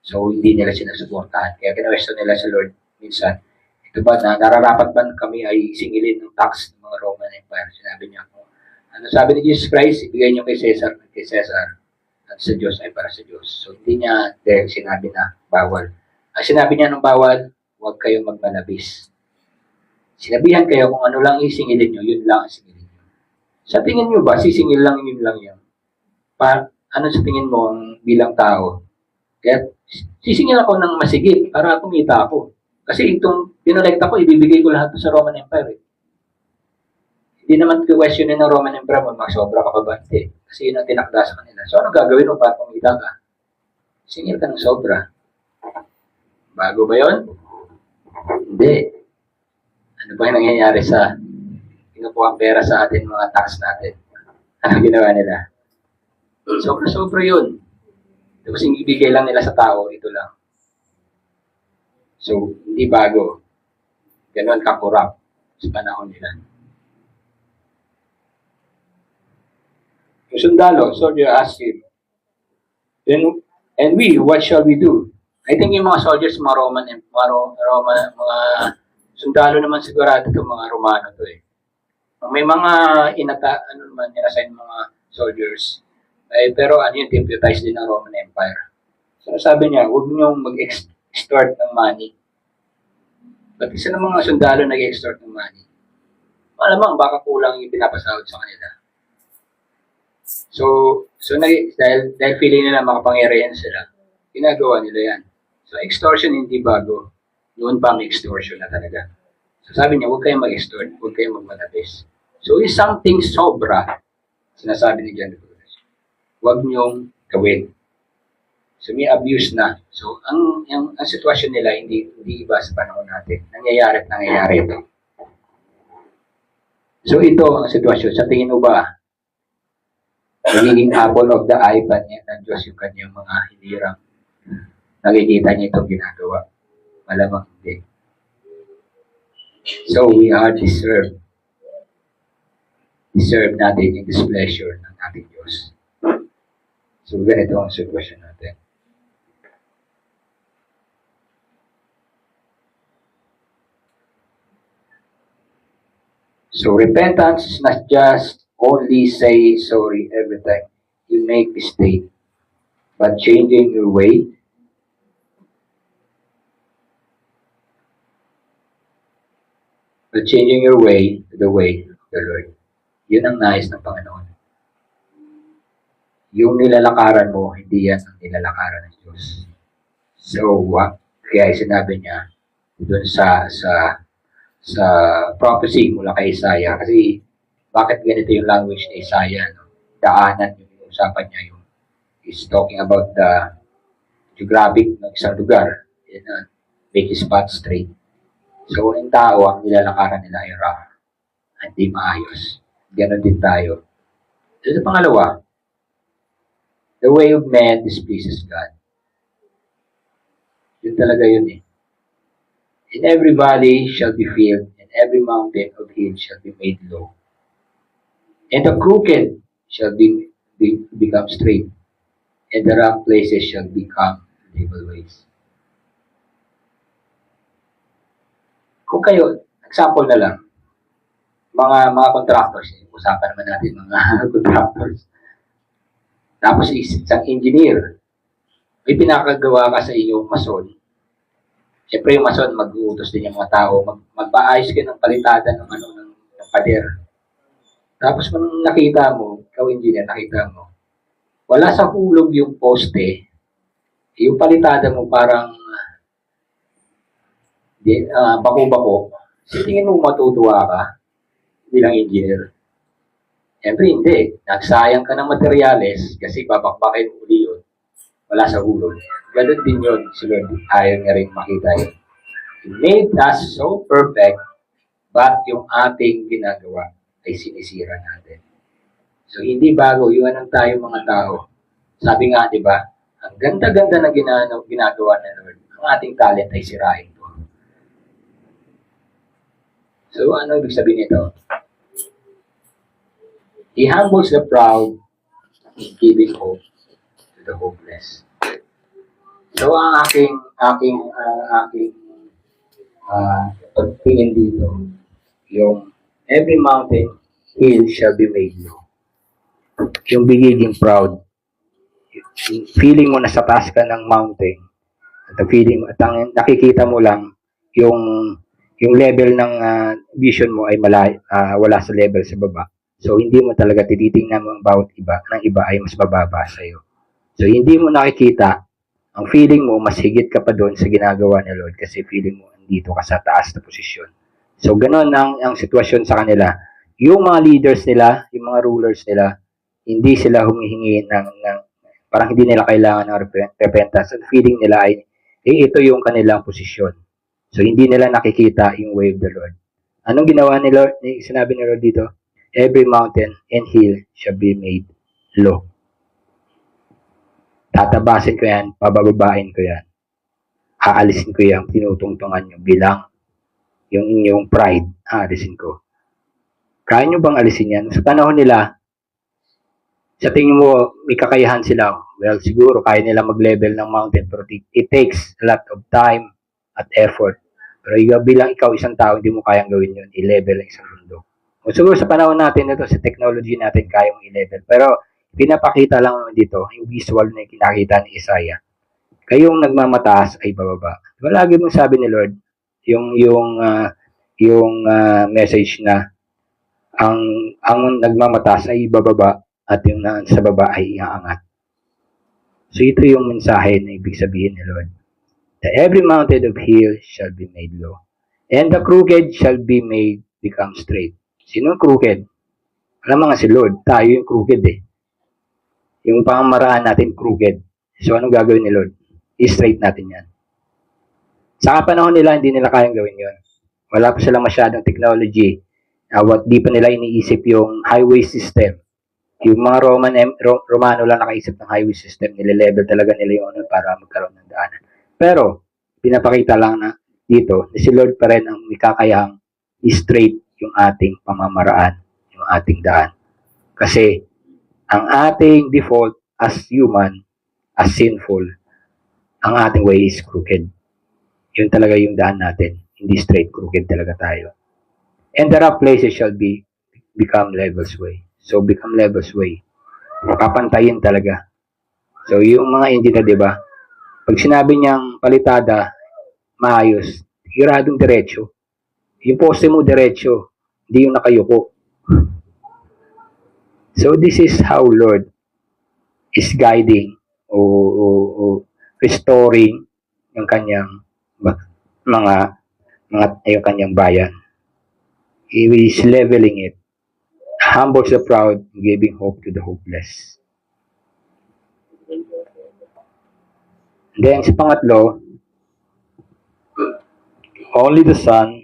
So, hindi nila sinasuportahan. Kaya kinuwesto nila sa Lord minsan, ito ba na nararapat ba kami ay singilin ng tax ng mga Roman Empire? Sinabi niya ako. Ano sabi ni Jesus Christ? Ibigay niyo kay Caesar. At sa Diyos ay para sa Diyos. So, hindi niya direct sinabi na bawal. Ang sinabi niya ng bawal, huwag kayong magmalabis. Sinabihan kayo kung ano lang isingilin niyo, yun lang ang singilin niyo. Sa tingin niyo ba, sisingil lang yun lang yan? Ano sa tingin mo bilang tao? Kaya sisingil ako ng masigit para kumita ako. Kasi itong pinolekta ko, ibibigay ko lahat to sa Roman Empire. Hindi naman questionin ng Roman Empire mo, sobra ka pa ba? Hindi. Kasi yun ang tinakda sa kanila. So, ano gagawin mo para kumita ka? Singil ka ng sobra. Bago ba yun? Hindi. Ano ba yung nangyayari sa kinukuha ang pera sa atin, mga tax natin? Ano ginawa nila? Sobra-sobra yun. Tapos ibigay lang nila sa tao, ito lang. So, hindi bago. Ganon kakurap sa panahon nila. Yung sundalo, soldier asked him, and we, what shall we do? I think yung mga soldiers, mga mga sundalo naman sigurado itong mga Romano to eh. May mga inassign mga soldiers. Pero yun, deputize din ng Roman Empire. So sabi niya, huwag niyong mag-extort ng money. Pati isa ng mga sundalo nag-extort ng money. Malamang baka kulang yung pinapasahod sa kanila. So dahil feeling nila makapangyarihan sila, ginagawa nila yan. So extortion hindi bago. Noon pa may extortion na talaga. So sabi niya, huwag kayong mag-extort, huwag kayong magmanapis. So if something sobra, sinasabi ni John, huwag niyong gawin. So may abuse na. So ang sitwasyon nila hindi iba sa panahon natin. Nangyayari ito. So ito ang sitwasyon. Sa tingin mo ba, nagiging apple of the eye pa niya ng Diyos yung kanyang mga hinirang? Nakikita niya itong ginagawa? Malamang hindi. So we are deserve natin yung displeasure ng ating Diyos. So ganito ang sitwasyon natin. So repentance is not just only say sorry every time you make mistake, but changing your way. But changing your way to the way of the Lord. Yun ang nais ng Panginoon. Yung nilalakaran mo, hindi yan ang nilalakaran ng Diyos. So, kaya sinabi niya doon sa prophecy mula kay Isaiah, kasi bakit ganito yung language ni Isaiah? No? Daanan yung usapan niya, yung is talking about the geographic ng isang lugar. Make his path straight. So, yung tao, ang nilalakaran nila ay rough. Hindi maayos. Ganon din tayo. So, sa pangalawa, the way of man displeases God. Yun talaga yun eh. And every valley shall be filled, and every mountain of hill shall be made low. And the crooked shall become straight, and the rough places shall become level ways. Kung kayo, example na lang, mga contractors, usapan naman natin mga contractors. Tapos isang engineer, may pinakagawa ka sa iyong mason. Siyempre yung mason, mag-uutos din yung mga tao, magpaayos ka ng palitada ng pader. Tapos kung nakita mo, ikaw engineer, nakita mo, wala sa hulog yung poste, yung palitada mo parang bako-bako, so tingin mo matutuwa ka bilang engineer. Siyempre hindi. Nagsayang ka ng materyales kasi babakbakin uli yun. Wala sa hulog. Ganun din yun. Si Lord, ayaw niya rin makita yun. He made us so perfect, but yung ating ginagawa ay sinisira natin. So, hindi bago. Yun ang tayo mga tao. Sabi nga, di ba, ang ganda-ganda na ginagawa na Lord, ang ating talent ay sirain ko. So, ano ibig sabihin nito? He humbles the proud in giving hope to the hopeless. So, ang aking pagtingin dito, yung every mountain hill shall be made low. Yung bigiging proud, yung feeling mo na sa taas ka ng mountain, at ang nakikita mo lang yung level ng vision mo ay wala sa level sa baba. So, hindi mo talaga tititingnan mo ang bawat iba, ng iba ay mas bababa sa iyo. So, hindi mo nakikita ang feeling mo, mas higit ka pa doon sa ginagawa ni Lord kasi feeling mo, andito ka sa taas na posisyon. So, ganun ang sitwasyon sa kanila. Yung mga leaders nila, yung mga rulers nila, hindi sila humihingi ng parang hindi nila kailangan ng repentance. Ang feeling nila ay, ito yung kanilang posisyon. So, hindi nila nakikita yung way of the Lord. Anong ginawa ni Lord? Sinabi ni Lord dito, every mountain and hill shall be made low. Tatabasin ko yan, pabababain ko yan. Aalisin ko yan, tinutungtungan nyo bilang yung inyong pride, aalisin ko. Kaya nyo bang alisin yan? Sa panahon nila, sa tingin mo, may kakayahan sila. Well, siguro, kaya nila mag-level ng mountain, pero it takes a lot of time at effort. Pero bilang ikaw isang tao, hindi mo kayang gawin yun, i-level ang isang mundo. O siguro sa panahon natin ito, sa technology natin, kaya mong i-level. Pero, pinapakita lang naman dito, yung visual na kinakita ni Isaiah. Kayong nagmamataas ay bababa. Diba, lagi mong sabi ni Lord, yung message na ang nagmamataas ay bababa at yung sa baba ay iaangat. So ito yung mensahe na ibig sabihin ni Lord. That every mountain of hill shall be made low, and the crooked shall be made become straight. Sino ang crooked? Alam mo nga si Lord, tayo yung crooked eh. Yung pamamaraan natin crooked. So anong gagawin ni Lord? I-straight natin yan. Sa panahon nila, hindi nila kayang gawin yun. Wala pa silang masyadong technology. Di pa nila iniisip yung highway system. Yung mga Romano lang nakaisip ng highway system. Nile-level talaga nila yung ano para magkaroon ng daanan. Pero, pinapakita lang na dito, na si Lord pa rin ang may kakayahang i-straight yung ating pamamaraan, yung ating daan. Kasi, ang ating default as human, as sinful, ang ating way is crooked. Yun talaga yung daan natin. Hindi straight, crooked talaga tayo. And the rough places shall become levels way. So, become levels way. Kapantayin talaga. So, yung mga engineer, di ba? Pag sinabi niyang palitada, maayos, hiradong diretso. Yung poste mo diretso, hindi yung nakayuko. So, this is how Lord is guiding o restoring yung kanyang yung kanyang bayan. He is leveling it. Humbles the proud, giving hope to the hopeless. Then, sa pangatlo, only the Son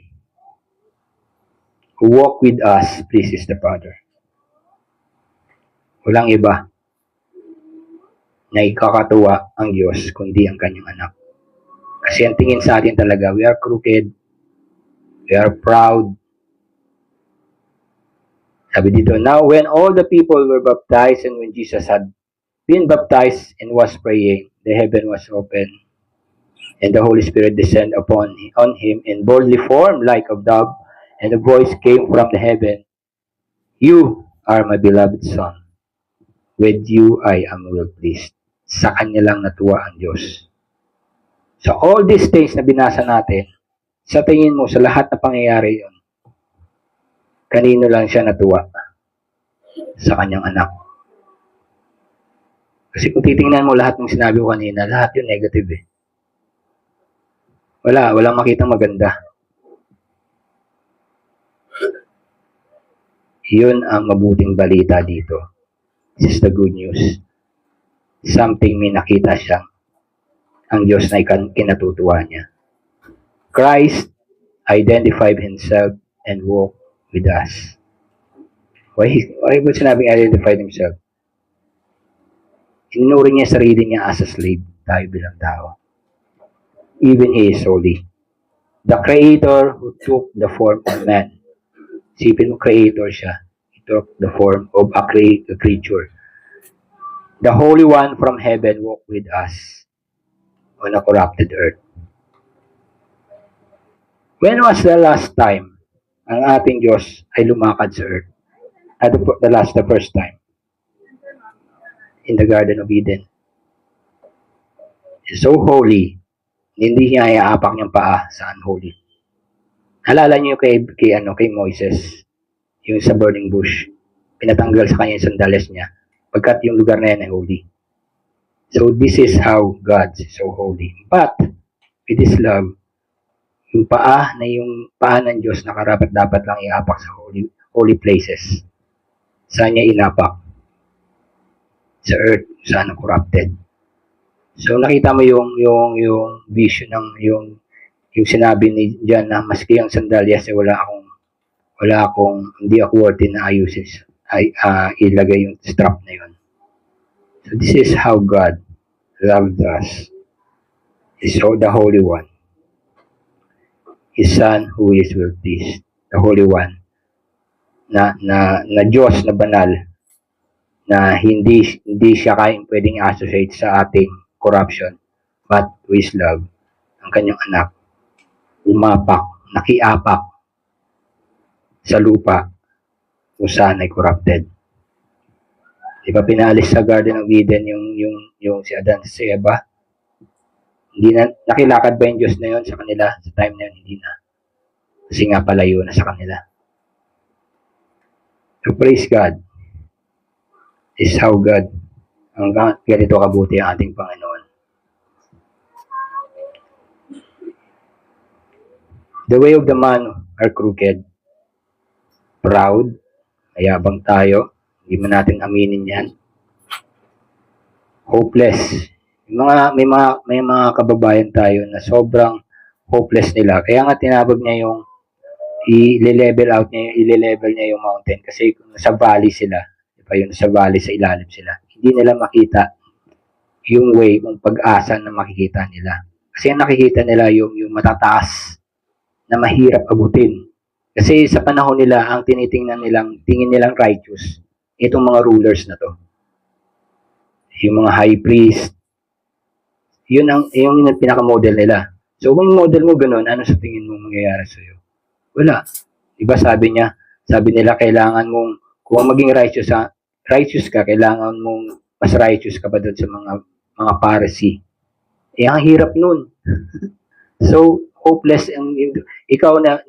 who walk with us pleases the Father. Walang iba na ikakatuwa ang Diyos kundi ang kanyang anak. Kasi ang tingin sa atin talaga, we are crooked, we are proud. Sabi dito, now when all the people were baptized and when Jesus had been baptized and was praying, the heaven was open and the Holy Spirit descended on him in bodily form like a dove, and the voice came from the heaven, "You are my beloved Son. With you I am well pleased." Sa kanya lang natuwa ang Diyos. So all these things na binasa natin, sa tingin mo, sa lahat na pangyayari yun, kanino lang siya natuwa? Sa kanyang anak. Kasi kung titingnan mo lahat ng sinabi ko kanina, lahat yun negative eh. Walang makitang maganda. Yun ang mabuting balita dito. This is the good news. Something may nakita siya. Ang Diyos na kinatutuwa niya. Christ identified himself and walked with us. Why ba sinabing identified himself? Inuri niya sarili niya as a slave, tayo bilang tao. Even he is holy. The Creator who took the form of man. Sipin mo, Creator siya. He took the form of a creature. The Holy One from heaven walked with us on a corrupted earth. When was the last time ang ating Diyos ay lumakad sa earth? At the first time? In the Garden of Eden. He's so holy, hindi niya iaapak niyang paa sa unholy. Halala niyo kay Moises, yung sa burning bush, pinatanggal sa kanya yung sandales niya, pagkat yung lugar na yan ay holy. So this is how God is so holy. But with His love, yung paa ng Diyos na karapat dapat lang iapak sa holy places. Saan niya inapak? Sa earth, saan corrupted. So nakita mo yung vision ng yung sinabi ni John na maski ang sandalyas ay hindi ako worthy na ayusin ilagay yung strap na yun. So this is how God loved us. Is the Holy One. His Son who is well pleased. The Holy One. Na Diyos na banal na hindi siya pwedeng associate sa ating corruption, but to His love, ang kanyang anak, umapak, nakiapak sa lupa kung saan ay corrupted. Di ba pinalis sa Garden of Eden yung si Adan at si Eva? Hindi na, nakilakad ba yung Diyos na yun sa kanila? Sa time na yun, hindi na. Kasi nga palayo na sa kanila. So praise God. This is how God, hanggang ganito kabuti ang ating Panginoon. The way of the man are crooked, proud, mayabang tayo, hindi man natin aminin yan. Hopeless. May mga kababayan tayo na sobrang hopeless nila. Kaya nga tinabog niya yung i-level niya yung mountain kasi nasa valley sila. Diba yun, nasa valley sa ilalim sila. Hindi nila makita yung way, yung pag-asa na makikita nila. Kasi ang nakikita nila yung matataas na mahirap abutin. Kasi sa panahon nila, ang tingin nilang righteous, itong mga rulers na to. Yung mga high priest, yung pinaka-model nila. So, kung yung model mo ganun, ano sa tingin mo mangyayari sa'yo? Wala. Diba sabi nila, kailangan mong, kung maging righteous ka, kailangan mong mas righteous ka pa doon sa mga Pharisee. Ang hirap nun. So, hopeless, ikaw na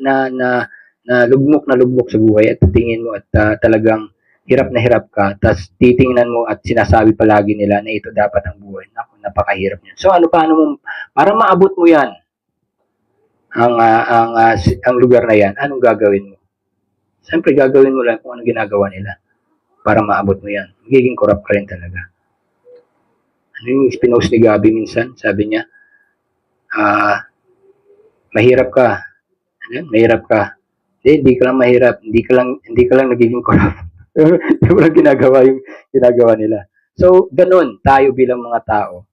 lugmok sa buhay at tingin mo at talagang hirap na hirap ka, tapos titingnan mo at sinasabi palagi nila na ito dapat ang buhay. Naku, napakahirap niyan. So paano mo, para maabot mo yan, ang lugar na yan, anong gagawin mo? Siyempre, gagawin mo lang kung anong ginagawa nila para maabot mo yan. Magiging corrupt ka rin talaga. Ano yung pinost ni Gabi minsan? Sabi niya, mahirap ka. Mahirap ka. Hindi ka lang mahirap. Hindi ka lang nagiging corrupt. Hindi mo lang ginagawa nila. So, ganun, tayo bilang mga tao.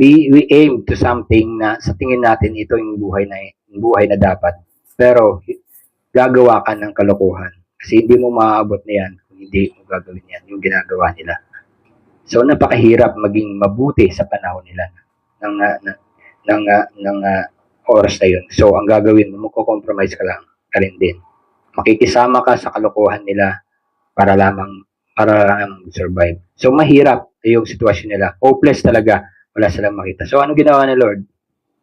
We aim to something na sa tingin natin ito yung buhay na dapat. Pero, gagawa ka ng kalokohan. Kasi hindi mo maaabot na yan kung hindi mo gagawin yan, yung ginagawa nila. So, napakahirap maging mabuti sa panahon nila ng oras na yun. So, ang gagawin mo, magko-compromise ka rin din. Makikisama ka sa kalokohan nila para lamang survive. So, mahirap yung sitwasyon nila. Hopeless talaga. Wala silang makita. So, ano ginawa ni Lord?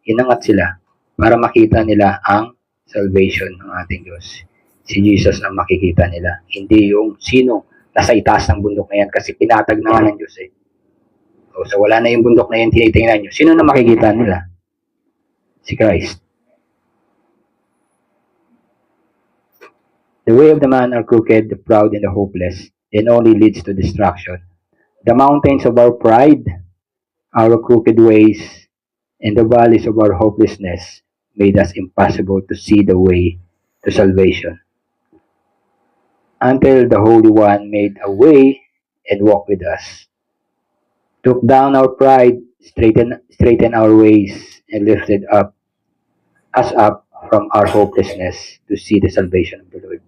Inangat sila para makita nila ang salvation ng ating Diyos. Si Jesus ang makikita nila. Hindi yung sino nasa itaas ng bundok na yan kasi pinatag na nga ng Diyos eh. So, wala na yung bundok na yan, tinitingnan nyo. Sino na makikita nila? Si Christ. The way of the man are crooked, the proud, and the hopeless, and only leads to destruction. The mountains of our pride, our crooked ways, and the valleys of our hopelessness made us impossible to see the way to salvation. Until the Holy One made a way and walked with us, took down our pride, straightened our ways, and lifted us up from our hopelessness to see the salvation of the Lord.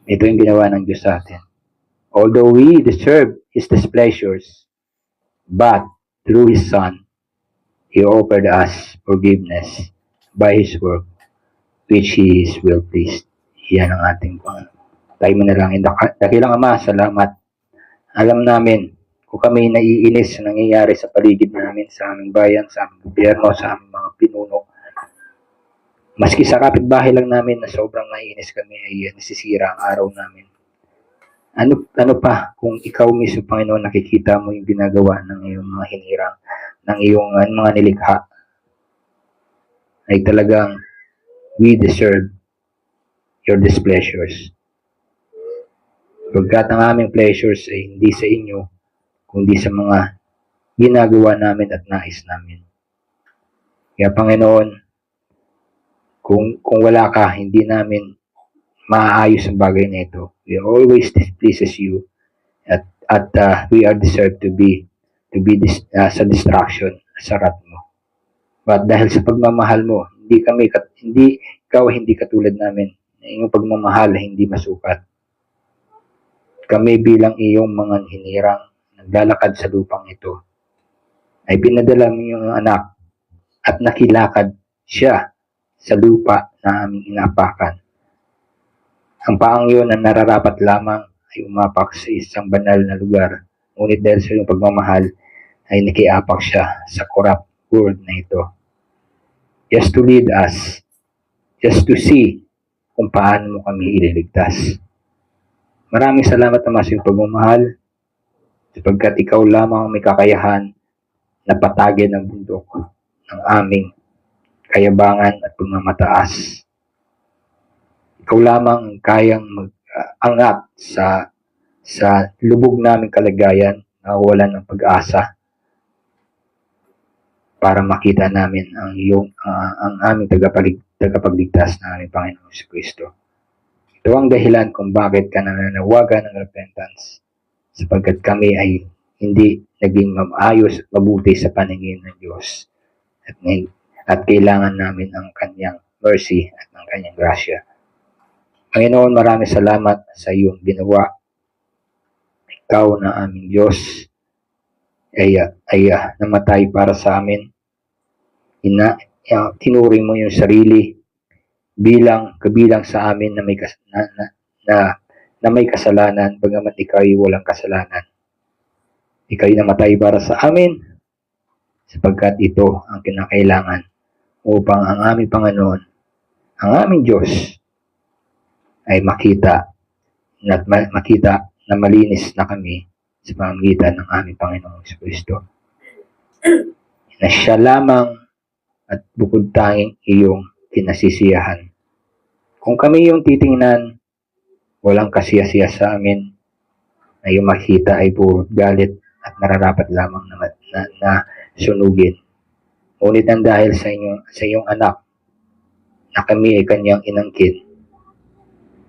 Ito yung ginawa ng Diyos sa atin. Although we deserve His displeasures, but through His Son, He offered us forgiveness by His work, which He is well pleased. Yan ang ating Panginoon. Tayo manalangin. Dakilang Ama, salamat. Alam namin kung kami naiinis sa nangyayari sa paligid namin, sa aming bayan, sa aming gobyerno, sa aming mga pinuno. Maski sa kapitbahay lang namin na sobrang naiinis kami ay nasisira ang araw namin. Ano pa kung ikaw mismo, Panginoon, nakikita mo yung ginagawa ng iyong mga hinirang, ng iyong mga nilikha, ay talagang we deserve your displeasures. Pagkat ang aming pleasures ay hindi sa inyo, kundi sa mga ginagawa namin at nais namin. Kaya Panginoon, kung wala ka, hindi namin maaayos ang bagay na ito. We always displeases you at we are deserved to be sa distraction sa wrath mo. But dahil sa pagmamahal mo, hindi katulad namin. Iyong pagmamahal hindi masukat. Kami bilang iyong mga hinirang naglalakad sa lupang ito, ay pinadala mo yung anak at nakilakad siya sa lupa na aming inapakan. Ang paang yun na nararapat lamang ay umapak sa isang banal na lugar. Ngunit dahil sa iyong pagmamahal, ay nakiapak siya sa corrupt world na ito. Just to lead us, just to see kung paano mo kami ililigtas. Maraming salamat naman sa iyong pagmamahal, sapagkat ikaw lamang ang may kakayahan na patagin ang bundok ng aming kayabangan at pagmamataas. Ikaw lamang ang kayang mag-angat sa lubog naming kalagayan na walan ng pag-asa para makita namin ang aming tagapagligtas na aming Panginoon si Kristo. Ito ang dahilan kung bakit ka nananawagan ng repentance, sapagkat kami ay hindi naging maayos at mabuti sa paningin ng Diyos at kailangan namin ang kanyang mercy at ang kanyang grasya. Panginoon, maraming salamat sa iyong ginawa. Ikaw na aming Diyos ay namatay para sa amin. Tinuri mo yung sarili kabilang sa amin na may kasalanan, bagamat ikaw ay walang kasalanan. Ikaw ay namatay para sa amin, sapagkat ito ang kinakailangan upang ang aming Panginoon, ang aming Diyos, ay makita na malinis na kami sa pamamagitan ng aming Panginoong Kristo. Na siya lamang at bukod tanging iyong kinasisiyahan. Kung kami yung titingnan, walang kasiyasiya sa amin, na yung makita ay puro galit at nararapat lamang na sunugin. Ngunit ang dahil sa iyong anak, na kami ay kanyang inangkin,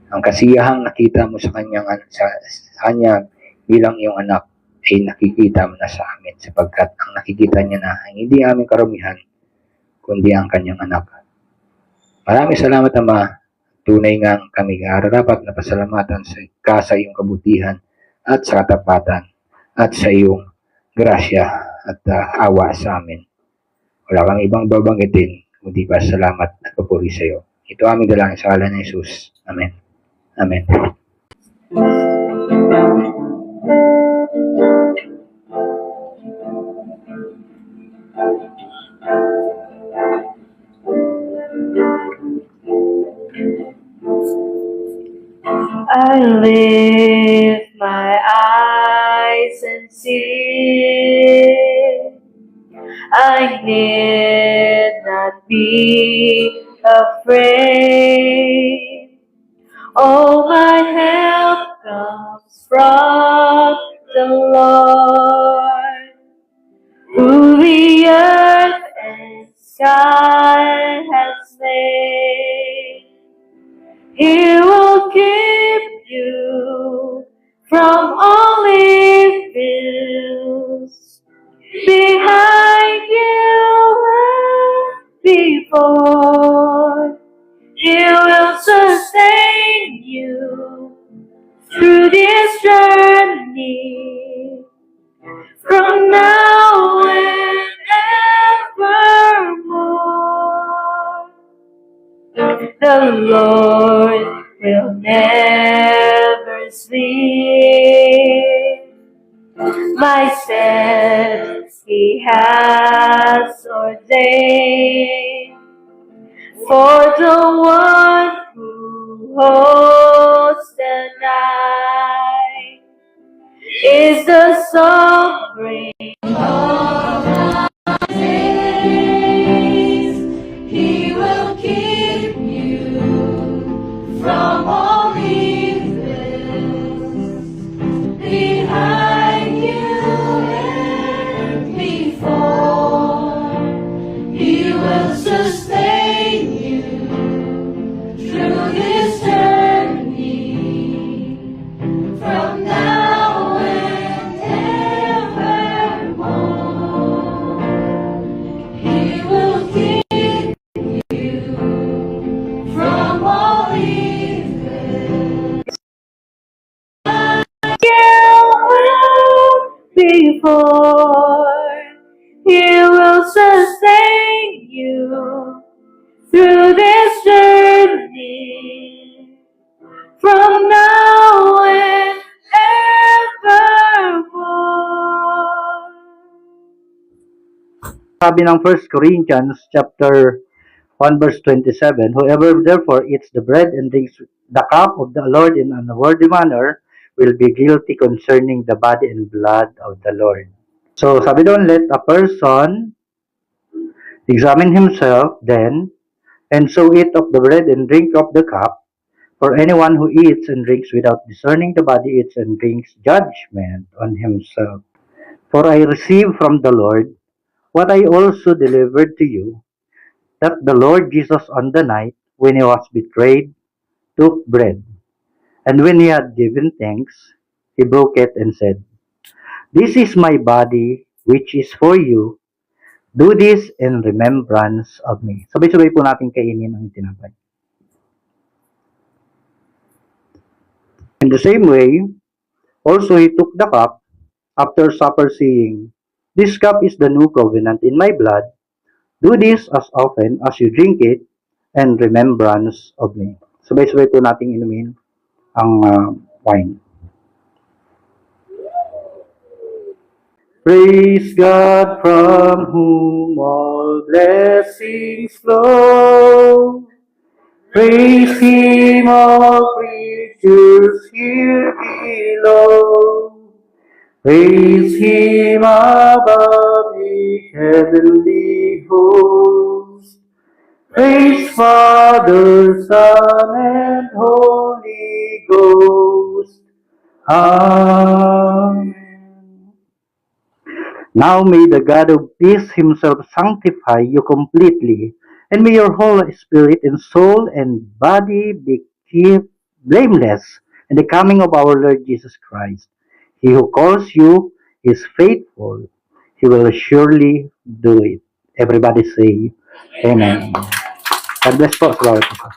ang kasiyahang nakita mo sa kanya bilang iyong anak ay nakikita mo na sa amin, sapagkat ang nakikita niya na ay hindi aming karamihan, kundi ang kanyang anak. Maraming salamat, Ama. Tunay nga kami arapat na pasalamatan sa iyong kabutihan at sa katapatan at sa iyong grasya at awa sa amin. Wala kang ibang babanggitin, kundi pasalamat at papuri sa iyo. Ito aming dalangin sa ngalan ni Jesus. Amen. Amen. I lift my eyes and see I need not be afraid. All my help comes from the Lord, who the earth and sky has made. He will keep you from all evils, behind you and before. He will sustain you through this journey, from now and evermore. The Lord will never sleep. My steps He has ordained. For the one who holds the night sustain you through this journey from now and evermore. Sabi ng 1 Corinthians chapter 1 verse 27, whoever therefore eats the bread and drinks the cup of the Lord in an unworthy manner will be guilty concerning the body and blood of the Lord. So sabi doon, let a person examine himself then, and so eat of the bread and drink of the cup. For anyone who eats and drinks without discerning the body eats and drinks judgment on himself. For I received from the Lord what I also delivered to you, that the Lord Jesus on the night when he was betrayed took bread, and when he had given thanks, he broke it and said, "This is my body, which is for you. Do this in remembrance of me." Sabay-sabay po natin kainin ang tinapay. In the same way, also he took the cup after supper, saying, "This cup is the new covenant in my blood. Do this as often as you drink it in remembrance of me." Sabay-sabay po nating inumin ang wine. Praise God from whom all blessings flow. Praise Him, all creatures here below. Praise Him above the heavenly host. Praise Father, Son, and Holy Ghost. Amen. Now may the God of peace himself sanctify you completely, and may your whole spirit and soul and body be kept blameless in the coming of our Lord Jesus Christ. He who calls you is faithful. He will surely do it. Everybody say, Amen. God bless po sa bawat isa.